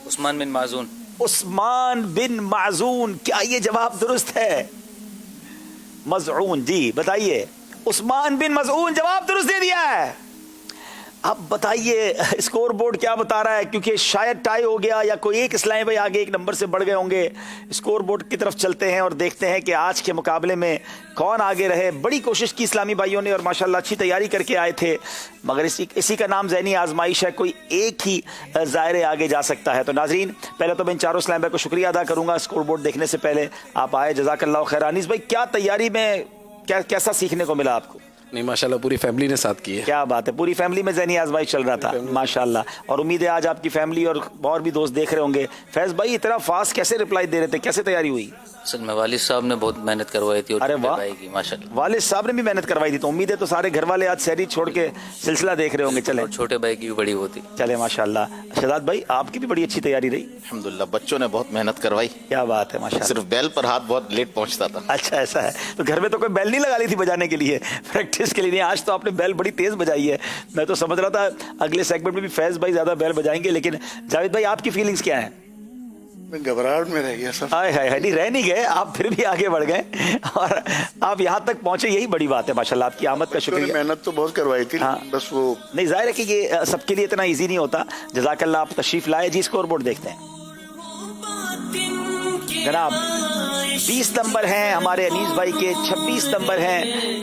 S4: عثمان بن معزون.
S1: عثمان بن معزون, کیا یہ جواب درست ہے؟ مزعون جی. بتائیے عثمان بن مزعون, جواب درست دے دیا ہے. اب بتائیے اسکور بورڈ کیا بتا رہا ہے, کیونکہ شاید ٹائی ہو گیا یا کوئی ایک اسلام بھائی آگے 1 نمبر سے بڑھ گئے ہوں گے. اسکور بورڈ کی طرف چلتے ہیں اور دیکھتے ہیں کہ آج کے مقابلے میں کون آگے رہے. بڑی کوشش کی اسلامی بھائیوں نے اور ماشاءاللہ اچھی تیاری کر کے آئے تھے, مگر اسی کا نام ذہنی آزمائش ہے. کوئی ایک ہی ظاہر آگے جا سکتا ہے. تو ناظرین پہلے تو میں ان چاروں اسلام بھائی کو شکریہ ادا کروں گا. اسکور بورڈ دیکھنے سے پہلے آپ آئے, جزاک اللہ خیر. انیس بھائی کیا تیاری میں کیسا سیکھنے کو ملا آپ کو؟
S2: نہیں ماشاءاللہ پوری فیملی نے ساتھ کی ہے.
S1: کیا بات ہے, پوری فیملی میں ذہنی آزمائش چل رہا تھا ماشاءاللہ. اور امید ہے آج آپ کی فیملی اور بھی دوست دیکھ رہے ہوں گے. فیض بھائی اتنا فاسٹ کیسے رپلائی دے رہے تھے, کیسے تیاری ہوئی؟
S4: اصل میں والد صاحب نے بہت محنت کروائی تھی.
S1: ارے واہ,
S4: ماشاءاللہ
S1: والد صاحب نے بھی محنت کروائی تھی. تو امید ہے تو سارے گھر والے آج سحری چھوڑ کے سلسلہ دیکھ رہے ہوں گے. چلے,
S4: چھوٹے بھائی کی بھی بڑی ہوتی.
S1: چلے ماشاءاللہ. شہزاد بھائی آپ کی بھی بڑی اچھی تیاری رہی.
S3: الحمدللہ بچوں نے بہت محنت کروائی.
S1: کیا بات ہے ماشاءاللہ.
S3: صرف بیل پر ہاتھ بہت لیٹ پہنچتا تھا.
S1: اچھا ایسا ہے, تو گھر میں تو کوئی بیل نہیں لگا لی تھی بجانے کے لیے, پریکٹس کے لیے نہیں. آج تو آپ نے بیل بڑی تیز بجائی ہے. میں تو سمجھ رہا تھا اگلے سیگمنٹ میں بھی فیض بھائی زیادہ بیل بجائیں گے, لیکن جاوید بھائی آپ کی فیلنگز کیا ہیں؟
S5: میں گھبراہٹ میں رہ گیا سر.
S1: نہیں رہ نہیں گئے آپ, پھر بھی آگے بڑھ گئے اور آپ یہاں تک پہنچے, یہی بڑی بات ہے ماشاءاللہ. آپ کی آمد کا شکریہ.
S5: محنت تو بہت کروائی تھی, بس وہ
S1: نہیں, ظاہر ہے کہ یہ سب کے لیے اتنا ایزی نہیں ہوتا. جزاک اللہ, آپ تشریف لائے جی. اسکور بورڈ دیکھتے ہیں جناب. 20 نمبر ہیں ہمارے انیس بھائی کے, 26 نمبر ہیں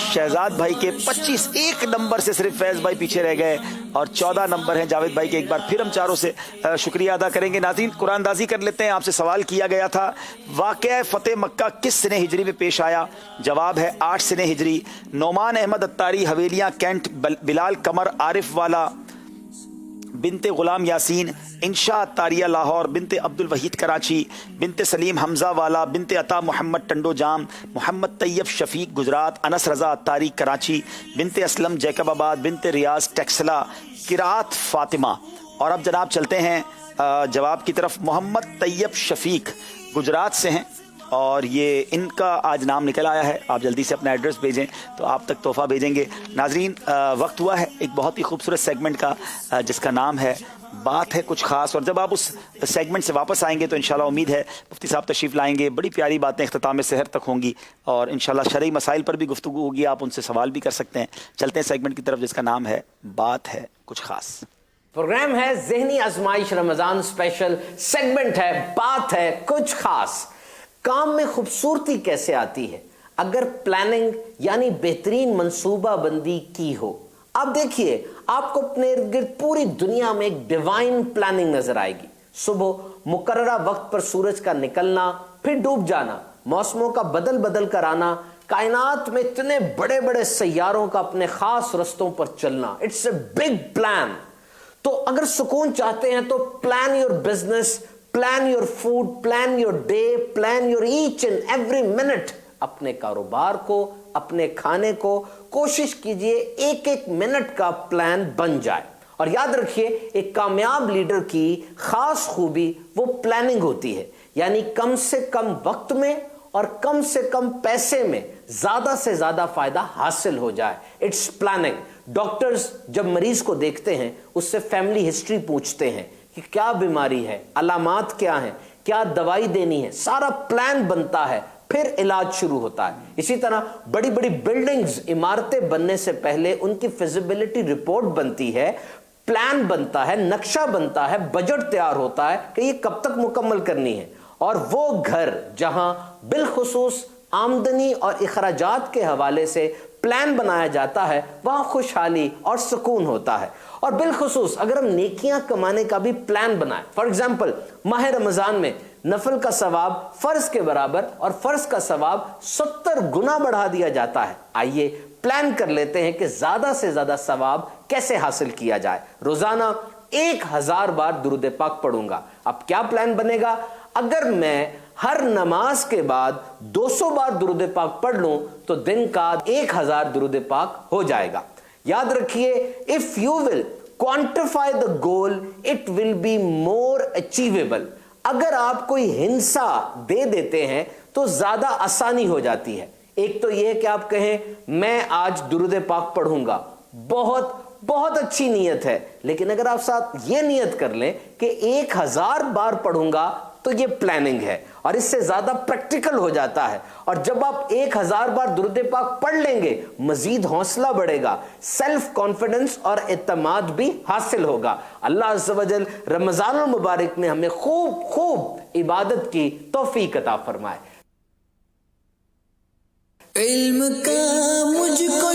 S1: شہزاد بھائی کے, 25 1 نمبر سے صرف فیض بھائی پیچھے رہ گئے, اور 14 نمبر ہیں جاوید بھائی کے. ایک بار پھر ہم چاروں سے شکریہ ادا کریں گے. ناظرین قرآن اندازی کر لیتے ہیں. آپ سے سوال کیا گیا تھا واقعہ فتح مکہ کس سنہ ہجری میں پیش آیا؟ جواب ہے 8 سنہ ہجری. نعمان احمد اتاری حویلیاں کینٹ, بلال قمر عارف والا, بنت غلام یاسین, انشاء اتاریہ لاہور, بنت عبد الوحید کراچی, بنت سلیم حمزہ والا, بنت عطا محمد ٹنڈو جام, محمد طیب شفیق گجرات, انس رضا اتاری کراچی, بنت اسلم جیکب آباد, بنت ریاض ٹیکسلا, قرات فاطمہ. اور اب جناب چلتے ہیں جواب کی طرف. محمد طیب شفیق گجرات سے ہیں اور یہ ان کا آج نام نکل آیا ہے. آپ جلدی سے اپنا ایڈریس بھیجیں تو آپ تک تحفہ بھیجیں گے. ناظرین وقت ہوا ہے ایک بہت ہی خوبصورت سیگمنٹ کا جس کا نام ہے بات ہے کچھ خاص. اور جب آپ اس سیگمنٹ سے واپس آئیں گے تو انشاءاللہ امید ہے مفتی صاحب تشریف لائیں گے. بڑی پیاری باتیں اختتام سحر تک ہوں گی اور انشاءاللہ شرعی مسائل پر بھی گفتگو ہوگی. آپ ان سے سوال بھی کر سکتے ہیں. چلتے ہیں سیگمنٹ کی طرف جس کا نام ہے بات ہے کچھ خاص.
S16: پروگرام ہے ذہنی آزمائش رمضان اسپیشل, سیگمنٹ ہے بات ہے کچھ خاص. کام میں خوبصورتی کیسے آتی ہے اگر پلاننگ یعنی بہترین منصوبہ بندی کی ہو. آپ دیکھیے آپ کو اپنے ارد گرد پوری دنیا میں ایک ڈیوائن پلاننگ نظر آئے گی. صبح مقررہ وقت پر سورج کا نکلنا پھر ڈوب جانا, موسموں کا بدل کر آنا, कायनात में इतने बड़े बड़े सैयारों का अपने खास रस्तों पर चलना, इट्स अ बिग प्लान। तो अगर सुकून चाहते हैं तो plan your business, plan your food, plan your day, plan your each and every minute. अपने कारोबार को, अपने खाने को कोशिश कीजिए एक एक मिनट का प्लान बन जाए। और याद रखिए, एक कामयाब लीडर की खास खूबी वो प्लानिंग होती है, यानी कम से कम वक्त में और कम से कम पैसे में ज्यादा से ज्यादा फायदा हासिल हो जाए। It's planning. डॉक्टर्स जब मरीज को देखते हैं उससे फैमिली हिस्ट्री पूछते हैं कि क्या बीमारी है, अलामात क्या हैं, क्या दवाई देनी है, सारा प्लान बनता है, फिर इलाज शुरू होता है। इसी तरह बड़ी बड़ी बिल्डिंग्स, इमारतें बनने से पहले उनकी फिजिबिलिटी रिपोर्ट बनती है, प्लान बनता है, नक्शा बनता है, बजट तैयार होता है कि ये कब तक मुकम्मल करनी है। और वो घर जहां बिलखुसूस आमदनी और इखराजात के हवाले से प्लान बनाया जाता है, वहां खुशहाली और सुकून होता है। और बिलखुसूस अगर हम नेकियां कमाने का भी प्लान बनाएं, फॉर एग्जाम्पल माह रमजान में नफल का सवाब फर्ज के बराबर और फर्ज का सवाब 70 गुना बढ़ा दिया जाता है। आइए प्लान कर लेते हैं कि ज्यादा से ज्यादा सवाब कैसे हासिल किया जाए। रोजाना 1000 बार दुरूद पाक पढ़ूंगा। अब क्या प्लान बनेगा? अगर मैं हर नमाज के बाद 200 बार दुरूद पाक पढ़ लूं तो दिन का 1000 दुरूद पाक हो जाएगा। याद रखिए, if you will quantify the goal it will be more achievable. अगर आप कोई हिंसा दे देते हैं तो ज्यादा आसानी हो जाती है। एक तो यह कि आप कहें मैं आज दुरूद पाक पढ़ूंगा, बहुत बहुत अच्छी नीयत है, लेकिन अगर आप साथ ये नियत कर लें कि 1000 बार पढ़ूंगा तो ये प्लानिंग है और इससे ज्यादा प्रैक्टिकल हो जाता है। और जब आप 1000 बार दुरूद पाक पढ़ लेंगे, मजीद हौसला बढ़ेगा, सेल्फ कॉन्फिडेंस और एतमाद भी हासिल होगा। अल्लाह अज़्ज़ व जल रमजानुल मुबारक में हमें खूब खूब इबादत की तौफीक अता फरमाए।
S6: इल्म का मुझको